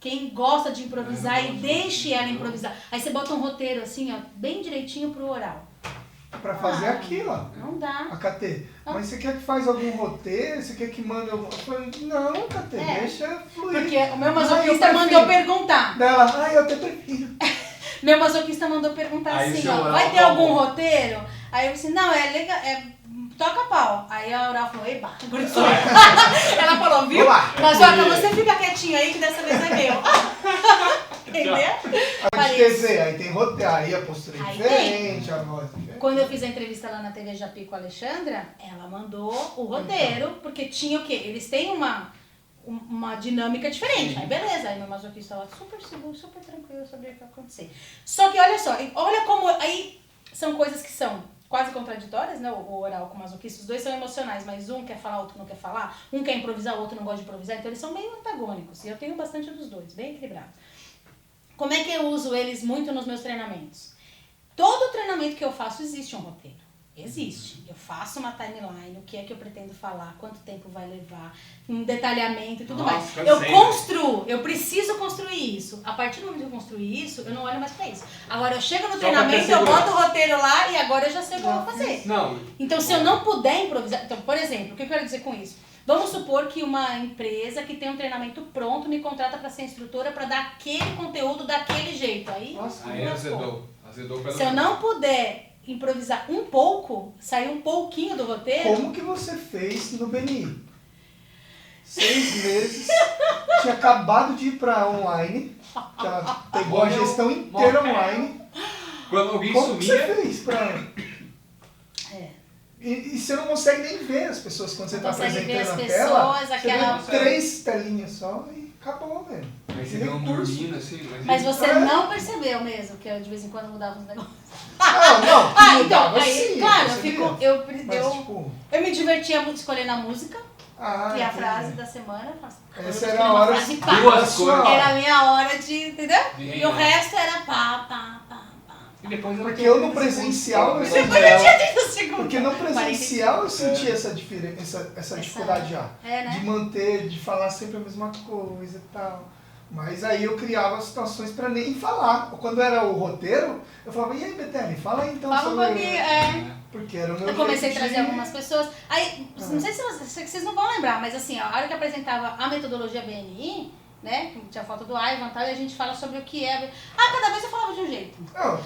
Quem gosta de improvisar e deixe ela improvisar. Aí você bota um roteiro assim, ó, bem direitinho pro oral. Pra fazer aquilo, ó. Não dá. A KT, mas você quer que faz algum roteiro? Você quer que mande alguma coisa? Não, KT, deixa fluir. Porque o meu masoquista mandou perguntar. Dela, eu até prefiro. Meu masoquista mandou perguntar aí assim, ó, vai ter algum roteiro? Aí eu disse, não, é legal, toca pau. Aí a Oral falou, eba, agora sou eu. Ela falou, viu? Mas olha, você fica quietinho aí que dessa vez é meu. Entendeu? A de TV, aí tem roteiro, aí a postura é diferente, a voz é diferente. Quando eu fiz a entrevista lá na TV Japi com a Alexandra, ela mandou o roteiro, porque tinha o quê? Eles têm uma dinâmica diferente. Aí beleza, aí meu masoquista lá super seguro, super tranquilo, sabia o que ia acontecer. Só que olha só, olha como aí são coisas que são quase contraditórias, né? O oral com o masoquista, os dois são emocionais, mas um quer falar, outro não quer falar, um quer improvisar, o outro não gosta de improvisar, então eles são meio antagônicos, e eu tenho bastante dos dois, bem equilibrados. Como é que eu uso eles muito nos meus treinamentos? Todo treinamento que eu faço existe um roteiro. Existe. Eu faço uma timeline, o que é que eu pretendo falar, quanto tempo vai levar, um detalhamento e tudo mais. Eu construo, eu preciso construir isso. A partir do momento que eu construir isso, eu não olho mais pra isso. Agora eu chego no treinamento, eu boto o roteiro lá e agora eu já sei o que eu vou fazer. Então se eu não puder improvisar... Então, por exemplo, o que eu quero dizer com isso? Vamos supor que uma empresa que tem um treinamento pronto me contrata para ser instrutora para dar aquele conteúdo daquele jeito. Aí azedou se eu não puder improvisar um pouco, sair um pouquinho do roteiro... Como que você fez no BNI? 6 meses, tinha acabado de ir para online, que ela pegou a gestão inteira online. Quando alguém Como sumia... que você fez para... E você não consegue nem ver as pessoas quando você está apresentando a tela. Você vê 3 telinhas só e acabou, velho. Aí você deu um dormindo assim. Mas você não percebeu mesmo que eu de vez em quando mudava os negócios? Não, então, sim, claro, eu me divertia muito escolhendo a música, que é a frase da semana. Essa era a hora de pá. Era a minha hora de, entendeu? E o resto era pá. E depois porque eu no presencial eu sentia. Porque no presencial eu sentia essa dificuldade já. De manter, de falar sempre a mesma coisa e tal. Mas aí eu criava situações para nem falar. Quando era o roteiro, eu falava, e aí, Betele, fala aí então sobre... Porque era o meu Eu comecei a trazer algumas pessoas. Aí, não sei se vocês não vão lembrar, mas assim, a hora que eu apresentava a metodologia BNI, né? Que tinha a foto do Ivan e tal, e a gente fala sobre o que é. Cada vez eu falava de um jeito.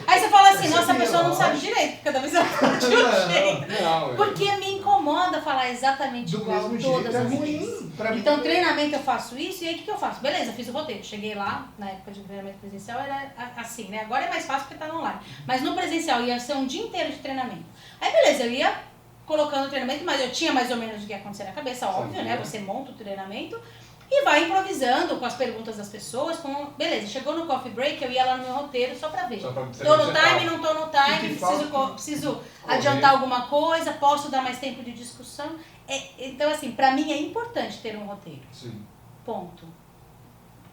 Aí você fala assim, nossa, a pessoa não sabe direito, porque cada vez eu falo de um jeito. Porque me incomoda falar exatamente igual todas as vezes. Então, treinamento eu faço isso, e aí o que eu faço? Beleza, eu fiz o roteiro. Cheguei lá, na época de treinamento presencial, era assim, né? Agora é mais fácil porque tá online. Mas no presencial ia ser um dia inteiro de treinamento. Aí beleza, eu ia colocando o treinamento, mas eu tinha mais ou menos o que ia acontecer na cabeça, óbvio, né? Você monta o treinamento e vai improvisando com as perguntas das pessoas. Beleza, chegou no coffee break, eu ia lá no meu roteiro só pra ver. Tô no time, não tô no time, preciso adiantar alguma coisa, posso dar mais tempo de discussão. Então, assim, pra mim é importante ter um roteiro. Sim. Ponto.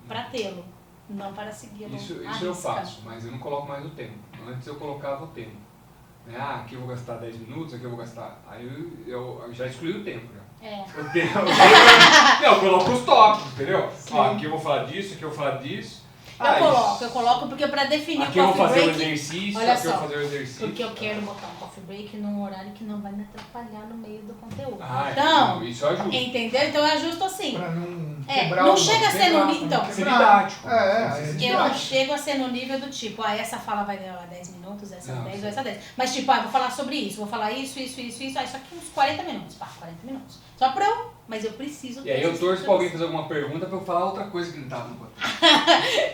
Pra tê-lo, não para segui-lo. Isso eu faço, mas eu não coloco mais o tempo. Antes eu colocava o tempo. Aqui eu vou gastar 10 minutos, aqui eu vou gastar... Aí eu já excluí o tempo, já. O tempo. Eu coloco os tópicos, entendeu? Aqui eu vou falar disso, aqui eu vou falar disso. Eu coloco porque pra definir aqui o coffee break... Aqui eu vou fazer o exercício, olha aqui só, eu vou fazer o exercício. Porque eu quero botar um coffee break num horário que não vai me atrapalhar no meio do conteúdo. Então, isso ajuda. Entendeu? Então eu ajusto assim. Pra não quebrar não chega a ser no nível... Então, didático. Eu não chego a ser no nível do tipo, essa fala vai levar 10 minutos, essa 10, essa 10. Mas tipo, vou falar sobre isso, vou falar isso. Isso aqui uns 40 minutos. 40 minutos. Só pra eu... Mas eu preciso... E aí eu torço pra alguém fazer alguma pergunta pra eu falar outra coisa que não tava no roteiro.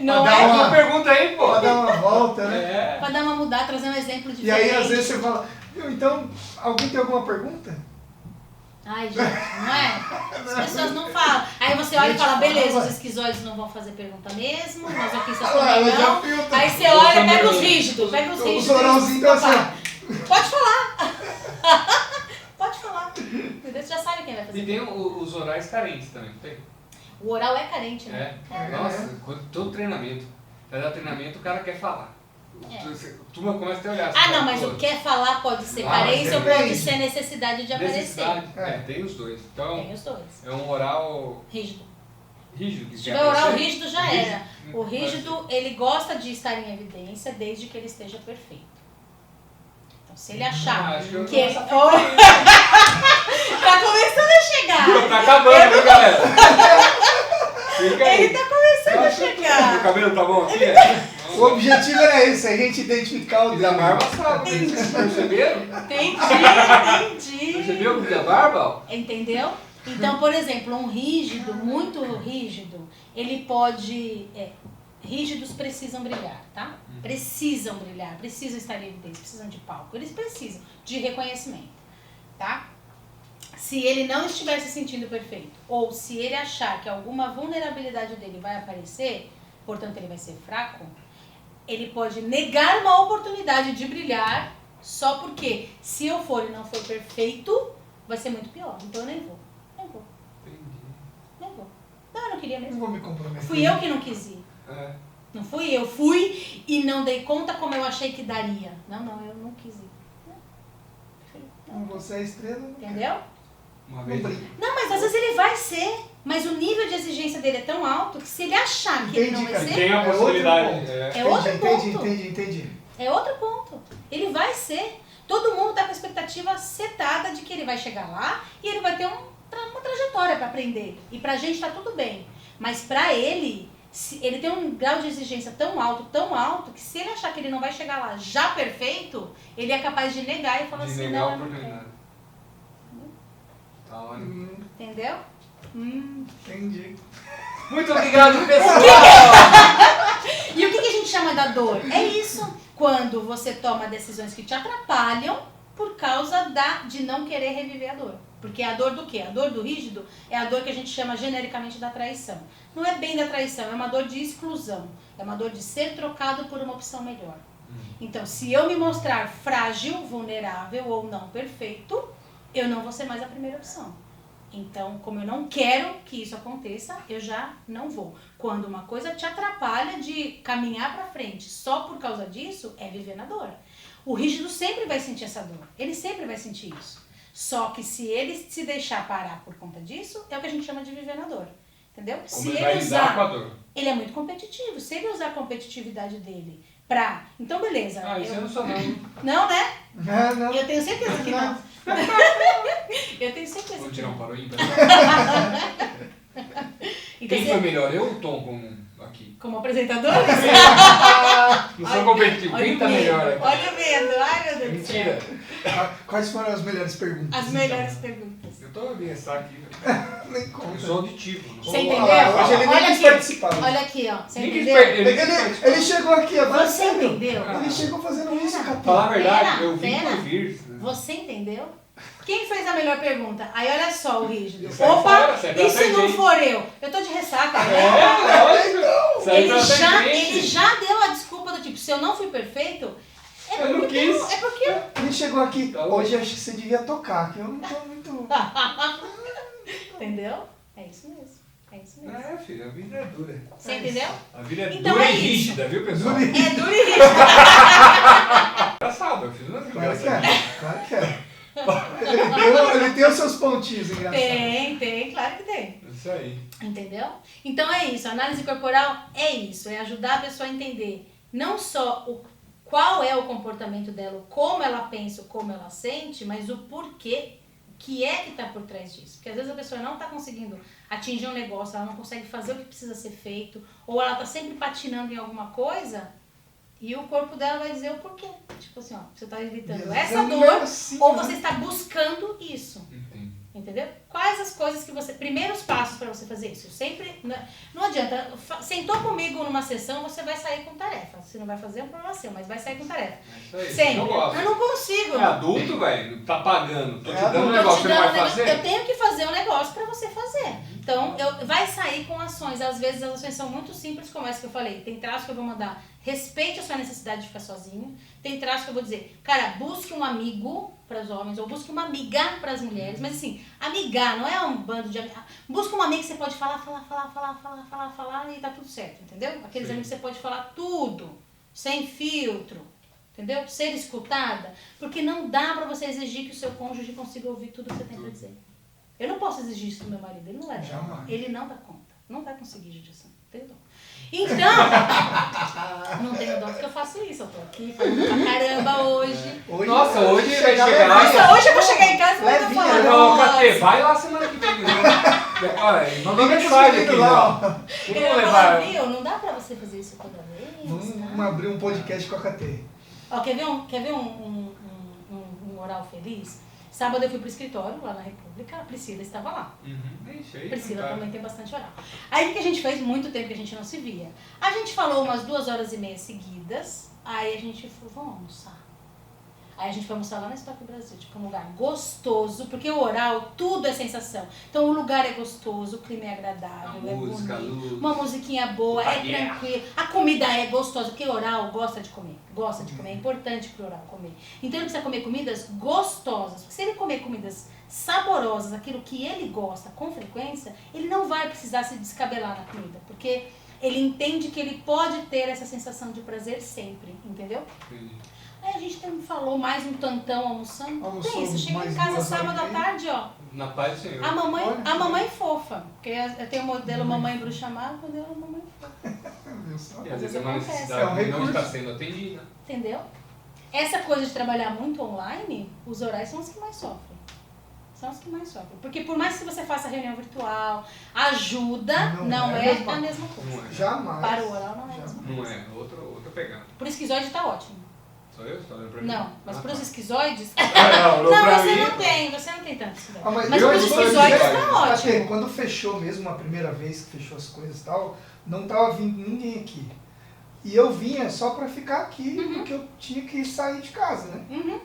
Não é uma pergunta aí, pô. Pra dar uma volta, né? Pra dar uma mudada, trazer um exemplo diferente. E aí às vezes você fala, então, alguém tem alguma pergunta? Ai, gente, não é? As pessoas não falam. Aí você olha e fala, beleza, os esquizoides não vão fazer pergunta mesmo, mas aqui vocês também não. Aí você olha e pega os rígidos, Os oralzinhos assim. Pode falar. Pode falar. Você já sabe quem vai fazer. E tem os orais carentes também, não tem? O oral é carente, né? Nossa, todo treinamento. Vai dar treinamento, o cara quer falar. A turma começa a ter olhar. Não, mas o quer falar pode ser carência ou pode ser necessidade de aparecer. Tem os dois. Então, tem os dois. É um oral... rígido. Se tiver oral rígido, já era. O rígido, ele gosta de estar em evidência desde que ele esteja perfeito. Então, se ele achar que ele... Tá começando a chegar. Tá acabando, viu, galera? Ele tá começando a chegar. Meu cabelo tá bom aqui? O objetivo era esse, a gente identificar o da barba sabe. Perceberam? Entendi. Percebeu o da barba? Entendeu? Então, por exemplo, um rígido, muito rígido, ele pode... rígidos precisam brilhar, tá? Precisam brilhar, precisam estar em evidência, precisam de palco. Eles precisam de reconhecimento, tá? Se ele não estiver se sentindo perfeito, ou se ele achar que alguma vulnerabilidade dele vai aparecer, portanto ele vai ser fraco, ele pode negar uma oportunidade de brilhar Só porque se eu for e não for perfeito, vai ser muito pior. Então eu nem vou. Nem vou. Nem vou. Não, eu não queria mesmo. Não vou me comprometer. Fui eu que não quis ir. Não fui eu. Fui e não dei conta como eu achei que daria. Não, eu não quis ir. Não, você é estrela. Entendeu? Uma vez. Não, mas às vezes ele vai ser. Mas o nível de exigência dele é tão alto que se ele achar que ele não vai cara. ser, Tem a possibilidade. é outro ponto. Entendi. É outro ponto. Ele vai ser. Todo mundo tá com a expectativa setada de que ele vai chegar lá e ele vai ter uma trajetória para aprender. E pra gente tá tudo bem. Mas pra ele, ele tem um grau de exigência tão alto, que se ele achar que ele não vai chegar lá já perfeito, ele é capaz de negar e falar De assim, negar não, a eu não oportunidade. quero. Tá hora. Entendeu? Entendi. Muito obrigado, pessoal! E o que a gente chama da dor? É isso. Quando você toma decisões que te atrapalham por causa de não querer reviver a dor. Porque a dor do quê? A dor do rígido é a dor que a gente chama genericamente da traição. Não é bem da traição, é uma dor de exclusão. É uma dor de ser trocado por uma opção melhor. Então, se eu me mostrar frágil, vulnerável ou não perfeito, eu não vou ser mais a primeira opção. Então, como eu não quero que isso aconteça, eu já não vou. Quando uma coisa te atrapalha de caminhar pra frente só por causa disso, é viver na dor. O rígido sempre vai sentir essa dor. Ele sempre vai sentir isso. Só que se ele se deixar parar por conta disso, é o que a gente chama de viver na dor. Entendeu? Como Se ele vai lidar com a dor. ele é muito competitivo. Se ele usar a competitividade dele pra... Então, beleza. Isso eu não sou não. Não, né? Não. Eu tenho certeza que não. Eu tenho certeza Vou que tirar um não. paro ímpar. Então, Quem foi melhor? Eu ou o Tom aqui? como apresentador? Não sou competitivo. Quem tá melhor aqui? Olha o medo. Ai, meu Deus do céu. Mentira. Quais foram as melhores perguntas? As melhores perguntas. Eu tô bem essa aqui. Nem conta. Eu sou auditivo. Não sou... Você entendeu? Hoje ele nem Olha quis aqui. participar. Olha aqui, ó. Você Nem quis entendeu? perder. Ele chegou aqui agora. Você sério. entendeu? Ele chegou fazendo isso, Catê. Falar a verdade, Pera, eu vim pera. por vir. Você entendeu? Quem fez a melhor pergunta? Aí olha só o rígido. Sai Opa, fora, sai pra e se não frente. for eu? Eu tô de ressaca. Lógico. Sai Ele pra já, frente. ele já deu a desculpa do tipo, se eu não fui perfeito, é Eu não porque quis. é porque Ele chegou aqui. Tá Hoje acho que você devia tocar, que eu não tô muito. Entendeu? É isso mesmo. É isso mesmo. É, filho, a vida é dura. Você entendeu? A vida é Então dura é e isso. rígida, viu, pessoal? É duro e rígido. Engraçado, eu fiz umas Claro que engraçadas. é. Claro que é. Ele tem os seus pontinhos engraçados. Tem, claro que tem. Isso aí. Entendeu? Então é isso, a análise corporal é isso, é ajudar a pessoa a entender não só qual é o comportamento dela, como ela pensa, como ela sente, mas o porquê, que é que está por trás disso. Porque às vezes a pessoa não está conseguindo atingir um negócio, ela não consegue fazer o que precisa ser feito, ou ela está sempre patinando em alguma coisa, e o corpo dela vai dizer o porquê. Tipo assim, ó, você está evitando essa dor, Assim, ou né? você está buscando isso. Entendi. Entendeu? Quais as coisas que você... Primeiros passos para você fazer isso. Sempre... Não adianta. Sentou comigo numa sessão, você vai sair com tarefa. Se não vai fazer, é um problema seu, mas vai sair com tarefa. É isso aí. Sempre. Eu gosto. Eu não consigo. É adulto, velho, tá pagando. Tô te É dando um adulto. negócio que você não vai Eu fazer. tenho que fazer um negócio para você fazer. Então, vai sair com ações. Às vezes, as ações são muito simples, como essa que eu falei. Tem traços que eu vou mandar. Respeite a sua necessidade de ficar sozinho. Tem traços que eu vou dizer, cara, busque um amigo para os homens, ou busque uma amiga para as mulheres. Mas assim, amigar não é um bando de amigos. Busca uma amiga que você pode falar e tá tudo certo, entendeu? Aqueles Sim. amigos que você pode falar tudo, sem filtro, entendeu? Ser escutada. Porque não dá para você exigir que o seu cônjuge consiga ouvir tudo que você tem para dizer. Eu não posso exigir isso do meu marido, ele não vai dar. Jamais. Ele não dá conta. Não vai conseguir judiação. Entendeu? Então, não tenho dó porque eu faço isso. Eu tô aqui falando pra caramba hoje. Nossa, hoje vai chegar levinho. lá. Nossa, hoje eu vou chegar em casa e vou estar Levinha, falando. Não, nossa. Catê, vai lá semana que vem. Olha, mandou mensagem aqui, lá, ó. Ele Vamos vai falar, levar. viu? Não dá pra você fazer isso toda vez. Vamos Tá? abrir um podcast com a Catê. Ó, quer ver um oral feliz? Sábado eu fui pro escritório, lá na República, a Priscila estava lá. Ixi, aí, Priscila tá. também tem bastante oral. Aí o que a gente fez? Muito tempo que a gente não se via. A gente falou umas 2 horas e meia seguidas, aí a gente falou, vamos almoçar. Aí a gente foi almoçar lá na Estoque Brasil, tipo, um lugar gostoso, porque o oral, tudo é sensação. Então o lugar é gostoso, o clima é agradável, A música, bonito, luz. uma musiquinha boa, é tranquilo. A comida é gostosa, porque o oral gosta de comer, é importante pro oral comer. Então ele precisa comer comidas gostosas, porque se ele comer comidas saborosas, aquilo que ele gosta com frequência, ele não vai precisar se descabelar na comida, porque ele entende que ele pode ter essa sensação de prazer sempre, entendeu? Entendi. Aí a gente falou mais um tantão almoçando. Almoçou Isso, chega em mais casa 2 sábado à horas e meia. tarde, ó. Na paz do Senhor. A mamãe fofa. Porque eu tenho o modelo mamãe bruxa má, o modelo mamãe fofa. Viu só? E às vezes é uma acontece. necessidade É um que não recurso. está sendo atendida. Entendeu? Essa coisa de trabalhar muito online, os orais são os que mais sofrem. São os que mais sofrem. Porque por mais que você faça reunião virtual, ajuda, não é a mesma coisa. Não é. Jamais. Para o oral não é a mesma coisa. Não é, outra pegada. Pro esquizoide tá ótimo. Só eu? Você tá olhando pra mim? Não, mas Ah, pros tá. esquizoides... Não, olhou pra você mim. você não tem tanto esquizoide. Mas Mas eu pros estou esquizoides dizendo, tá ótimo. Até quando fechou mesmo a primeira vez que fechou as coisas e tal, não tava vindo ninguém aqui. E eu vinha só pra ficar aqui, porque eu tinha que sair de casa, né? Uhum.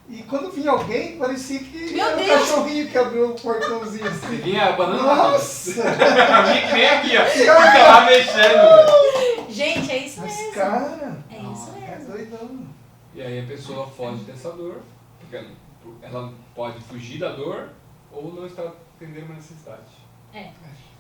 E quando vinha alguém, parecia que Meu era um Deus! cachorrinho que abriu o portãozinho Você assim. vinha banana. Nossa! Vem que nem aqui, ó. Fica lá mexendo. Gente, é isso Mas, mesmo. cara, É isso é mesmo. doidão. E aí a pessoa foge dessa dor, porque ela pode fugir da dor ou não está atendendo uma necessidade. É.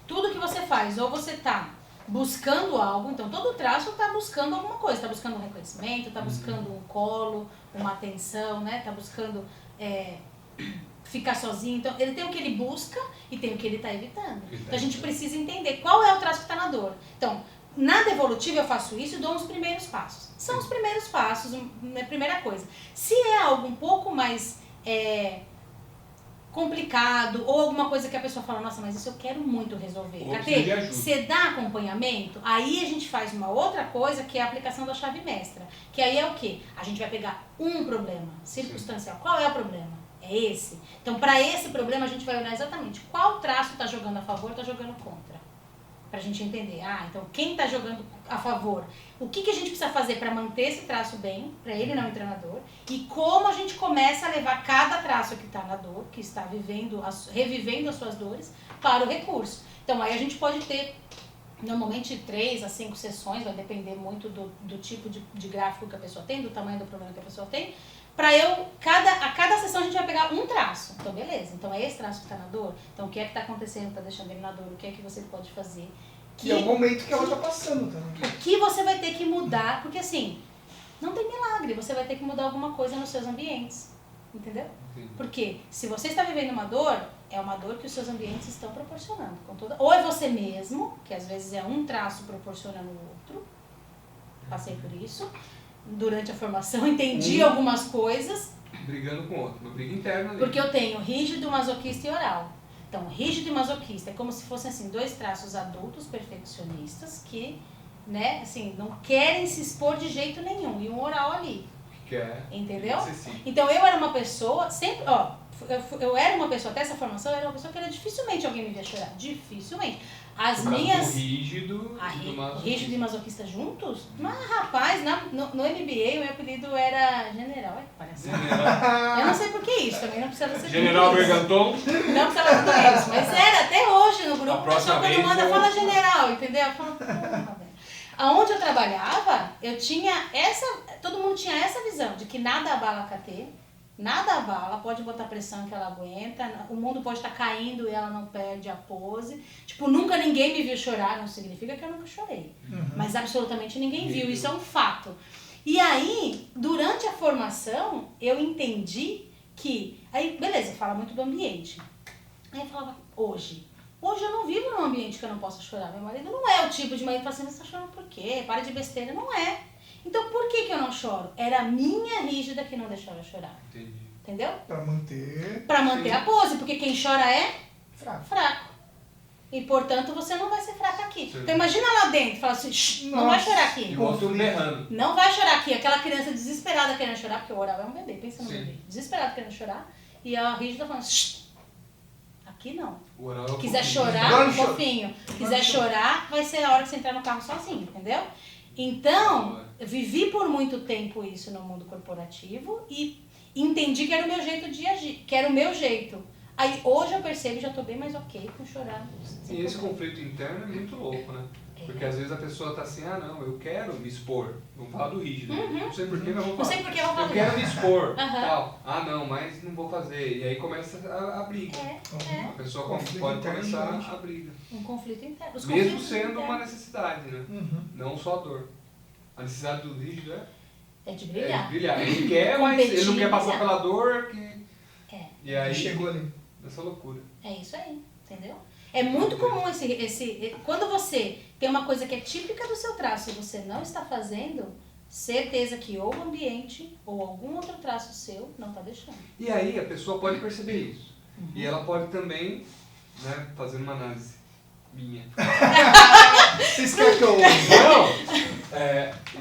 Tudo que você faz, ou você tá buscando algo, então todo traço tá buscando alguma coisa, tá buscando um reconhecimento, tá buscando um colo, uma atenção, né? Tá buscando ficar sozinho. Então ele tem o que ele busca e tem o que ele tá evitando. Então a gente precisa entender qual é o traço que tá na dor. Então, na devolutiva eu faço isso e dou os primeiros passos. São os primeiros passos, a primeira coisa. Se é algo um pouco mais complicado ou alguma coisa que a pessoa fala, nossa, mas isso eu quero muito resolver. Ou precisa de ajuda. Você dá acompanhamento, aí a gente faz uma outra coisa que é a aplicação da chave mestra. Que aí é o quê? A gente vai pegar um problema circunstancial. Qual é o problema? É esse. Então, para esse problema, a gente vai olhar exatamente qual traço está jogando a favor e está jogando contra. Pra gente entender, então quem está jogando a favor, o que a gente precisa fazer para manter esse traço bem, para ele não entrar na dor, e como a gente começa a levar cada traço que está na dor, que está revivendo as suas dores, para o recurso. Então aí a gente pode ter, normalmente 3 a 5 sessões, vai depender muito do tipo de gráfico que a pessoa tem, do tamanho do problema que a pessoa tem, a cada sessão a gente vai pegar um traço. Então, beleza. Então, é esse traço que está na dor? Então, o que é que está acontecendo, está deixando ele na dor? O que é que você pode fazer? E é o momento que ela está passando também. O que você vai ter que mudar? Porque, assim, não tem milagre. Você vai ter que mudar alguma coisa nos seus ambientes. Entendeu? Entendi. Porque se você está vivendo uma dor, é uma dor que os seus ambientes estão proporcionando. Ou é você mesmo, que às vezes é um traço proporcionando o outro. Passei por isso. Durante a formação, entendi algumas coisas. Brigando com o outro, uma briga interna ali. Porque eu tenho rígido, masoquista e oral. Então, rígido e masoquista é como se fossem assim, 2 traços adultos perfeccionistas que, né, assim, não querem se expor de jeito nenhum. E um oral ali. Que é entendeu? excessivo. Então, eu era uma pessoa, sempre, eu era uma pessoa, até essa formação, eu era uma pessoa que dificilmente alguém me via chorar. Dificilmente. As Por causa minhas... do rígido e do masoquista. Rígido e masoquista juntos? Mas, rapaz, no MBA o meu apelido era General. General. Eu não sei por que isso, também não precisa ser General tudo isso. Berganton. Não precisa ser isso, mas era até hoje no grupo. A próxima O pessoal vez quando manda, eu- fala General, entendeu? Eu falo, porra, velho. Aonde eu trabalhava, eu tinha todo mundo tinha essa visão de que nada abala a KT, nada abala, pode botar pressão que ela aguenta, o mundo pode estar caindo e ela não perde a pose. Tipo, nunca ninguém me viu chorar, não significa que eu nunca chorei. Mas absolutamente ninguém viu, isso é um fato. E aí, durante a formação, eu entendi que... Aí, beleza, fala muito do ambiente. Aí eu falava, hoje eu não vivo num ambiente que eu não possa chorar. Meu marido não é o tipo de marido que fala assim, você tá chorando por quê? Para de besteira. Não é. Então, por que eu não choro? Era a minha rígida que não deixava eu chorar. Entendi. Entendeu? Pra manter Pra manter a pose, porque quem chora é fraco. fraco. E, portanto, você não vai ser fraca aqui. Sim. Então, imagina lá dentro, fala assim, "Shh, não vai Nossa. chorar aqui. E o outro berrando. Não vai chorar aqui. Aquela criança desesperada querendo chorar, porque o oral é um bebê, pensa no Sim. bebê. Desesperado querendo chorar. E a rígida falando, "Shh, aqui não. O oral é o Quiser fofinho. chorar, Agora chora. fofinho. Quiser chorar, vai ser a hora que você entrar no carro sozinho, entendeu? Então, eu vivi por muito tempo isso no mundo corporativo e entendi que era o meu jeito de agir, que era o meu jeito. Aí hoje eu percebo, já tô bem mais ok com chorar. E esse conflito interno é muito louco, né? Porque às vezes a pessoa tá assim, ah não, eu quero me expor. Vamos falar do rígido. Não sei porquê, mas vamos falar. Não sei porquê, vamos falar. Eu quero me expor, tal. Ah não, mas não vou fazer. E aí começa a briga. A pessoa pode começar a briga. Um conflito interno. Mesmo sendo uma necessidade, né? Não só a dor. A necessidade do rígido é de brilhar. É de brilhar. Ele quer, mas ele não quer passar pela dor. E aí chegou ali. Essa loucura. É isso aí, entendeu? É muito comum esse... Quando você tem uma coisa que é típica do seu traço e você não está fazendo, certeza que ou o ambiente ou algum outro traço seu não está deixando. E aí a pessoa pode perceber isso. E ela pode também, né, fazendo uma análise minha. Vocês querem que eu... Não!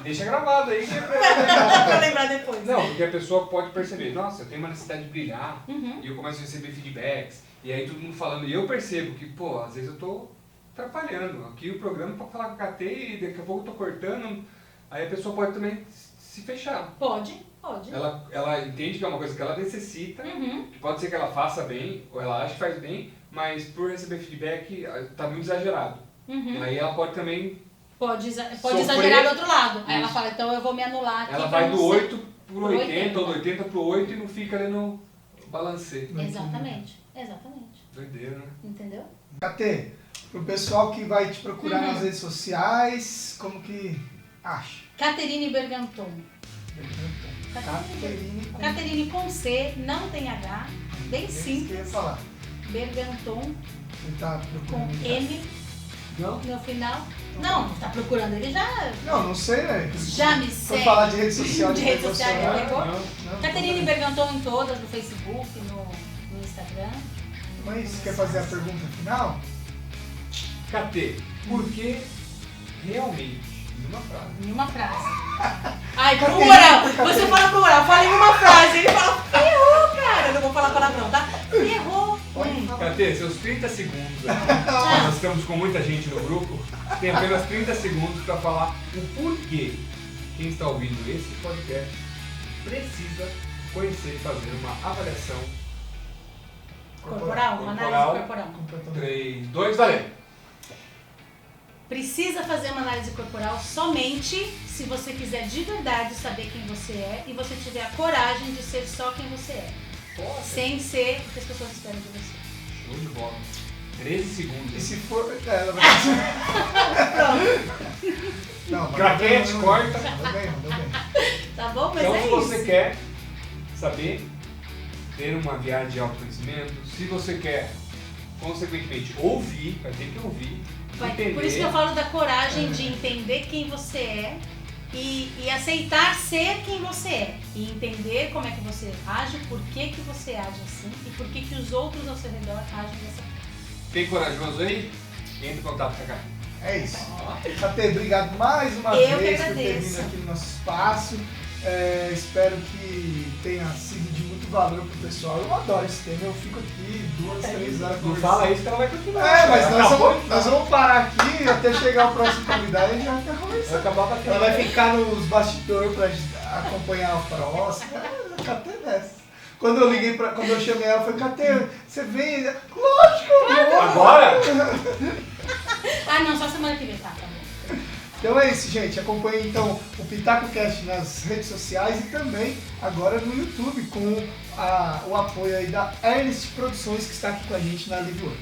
Deixa gravado aí. Pra lembrar depois. Não, porque a pessoa pode perceber, nossa, eu tenho uma necessidade de brilhar, e eu começo a receber feedbacks, e aí todo mundo falando, e eu percebo que, pô, às vezes eu tô atrapalhando. Aqui o programa pra falar com a KT e daqui a pouco eu tô cortando, aí a pessoa pode também se fechar. Pode. Ela entende que é uma coisa que ela necessita, que pode ser que ela faça bem, ou ela acha que faz bem, mas por receber feedback tá muito exagerado. Aí ela pode também... Pode exagerar do outro lado. Aí ela fala, então eu vou me anular aqui. Ela vai do 8 pro 80, ou do 80 pro 8 e não fica ali no balancê. Exatamente. Doideira, né? Entendeu? KT, pro pessoal que vai te procurar nas redes sociais, como que acha? Caterine Berganton. Caterine com C, não tem H, bem simples. Que eu ia falar. Berganton com M não? no final. Não, tá procurando ele já. Não sei, né? Já me Foi segue. falar de rede social, de rede social, já pegou? Não. Caterine Berganton em todas, no Facebook, no Instagram. Mas quer fazer a pergunta final? KT, por que realmente? Em uma frase. Ai, pro moral. Você fala pro moral, fala em uma frase. Ele fala, ferrou, cara. Eu não vou falar palavrão, tá? Ferrou. KT, seus 30 segundos. Nós estamos com muita gente no grupo. Tem apenas 30 segundos para falar o porquê quem está ouvindo esse podcast precisa conhecer e fazer uma avaliação corporal, uma análise corporal. 3, 2, valeu! Precisa fazer uma análise corporal somente se você quiser de verdade saber quem você é e você tiver a coragem de ser só quem você é. Poxa. Sem ser o que as pessoas esperam de você. Show de bola. 13 segundos. E se for... ela vai... Não, Craquete, corta. Mandou bem. Tá bom? Mas então, é se isso. você quer saber, ter uma viagem de autoconhecimento, se você quer, consequentemente, ouvir, vai ter que ouvir, entender. Por isso que eu falo da coragem de entender quem você é e aceitar ser quem você é. E entender como é que você age, por que você age assim e por que os outros ao seu redor agem dessa forma. Tem corajoso aí? Entra em contato com a Carmen. É isso. KT, obrigado mais uma Eu vez que por ter vindo aqui no nosso espaço. Espero que tenha sido de muito valor pro pessoal. Eu adoro esse tema, eu fico aqui 2, 3 horas Não conversando. fala isso que ela vai continuar. Mas nós vamos parar aqui até chegar o próximo convidado e a gente vai ficar conversando. Ela vai ficar nos bastidores pra acompanhar o próximo. KT dessa. Quando eu chamei ela, eu falei, KT, você vem? Lógico! Agora? Ah, não, só semana que vem, tá bom. Então é isso, gente. Acompanhe então o PitacoCast nas redes sociais e também agora no YouTube com o apoio aí da Ernest Produções, que está aqui com a gente na Live World.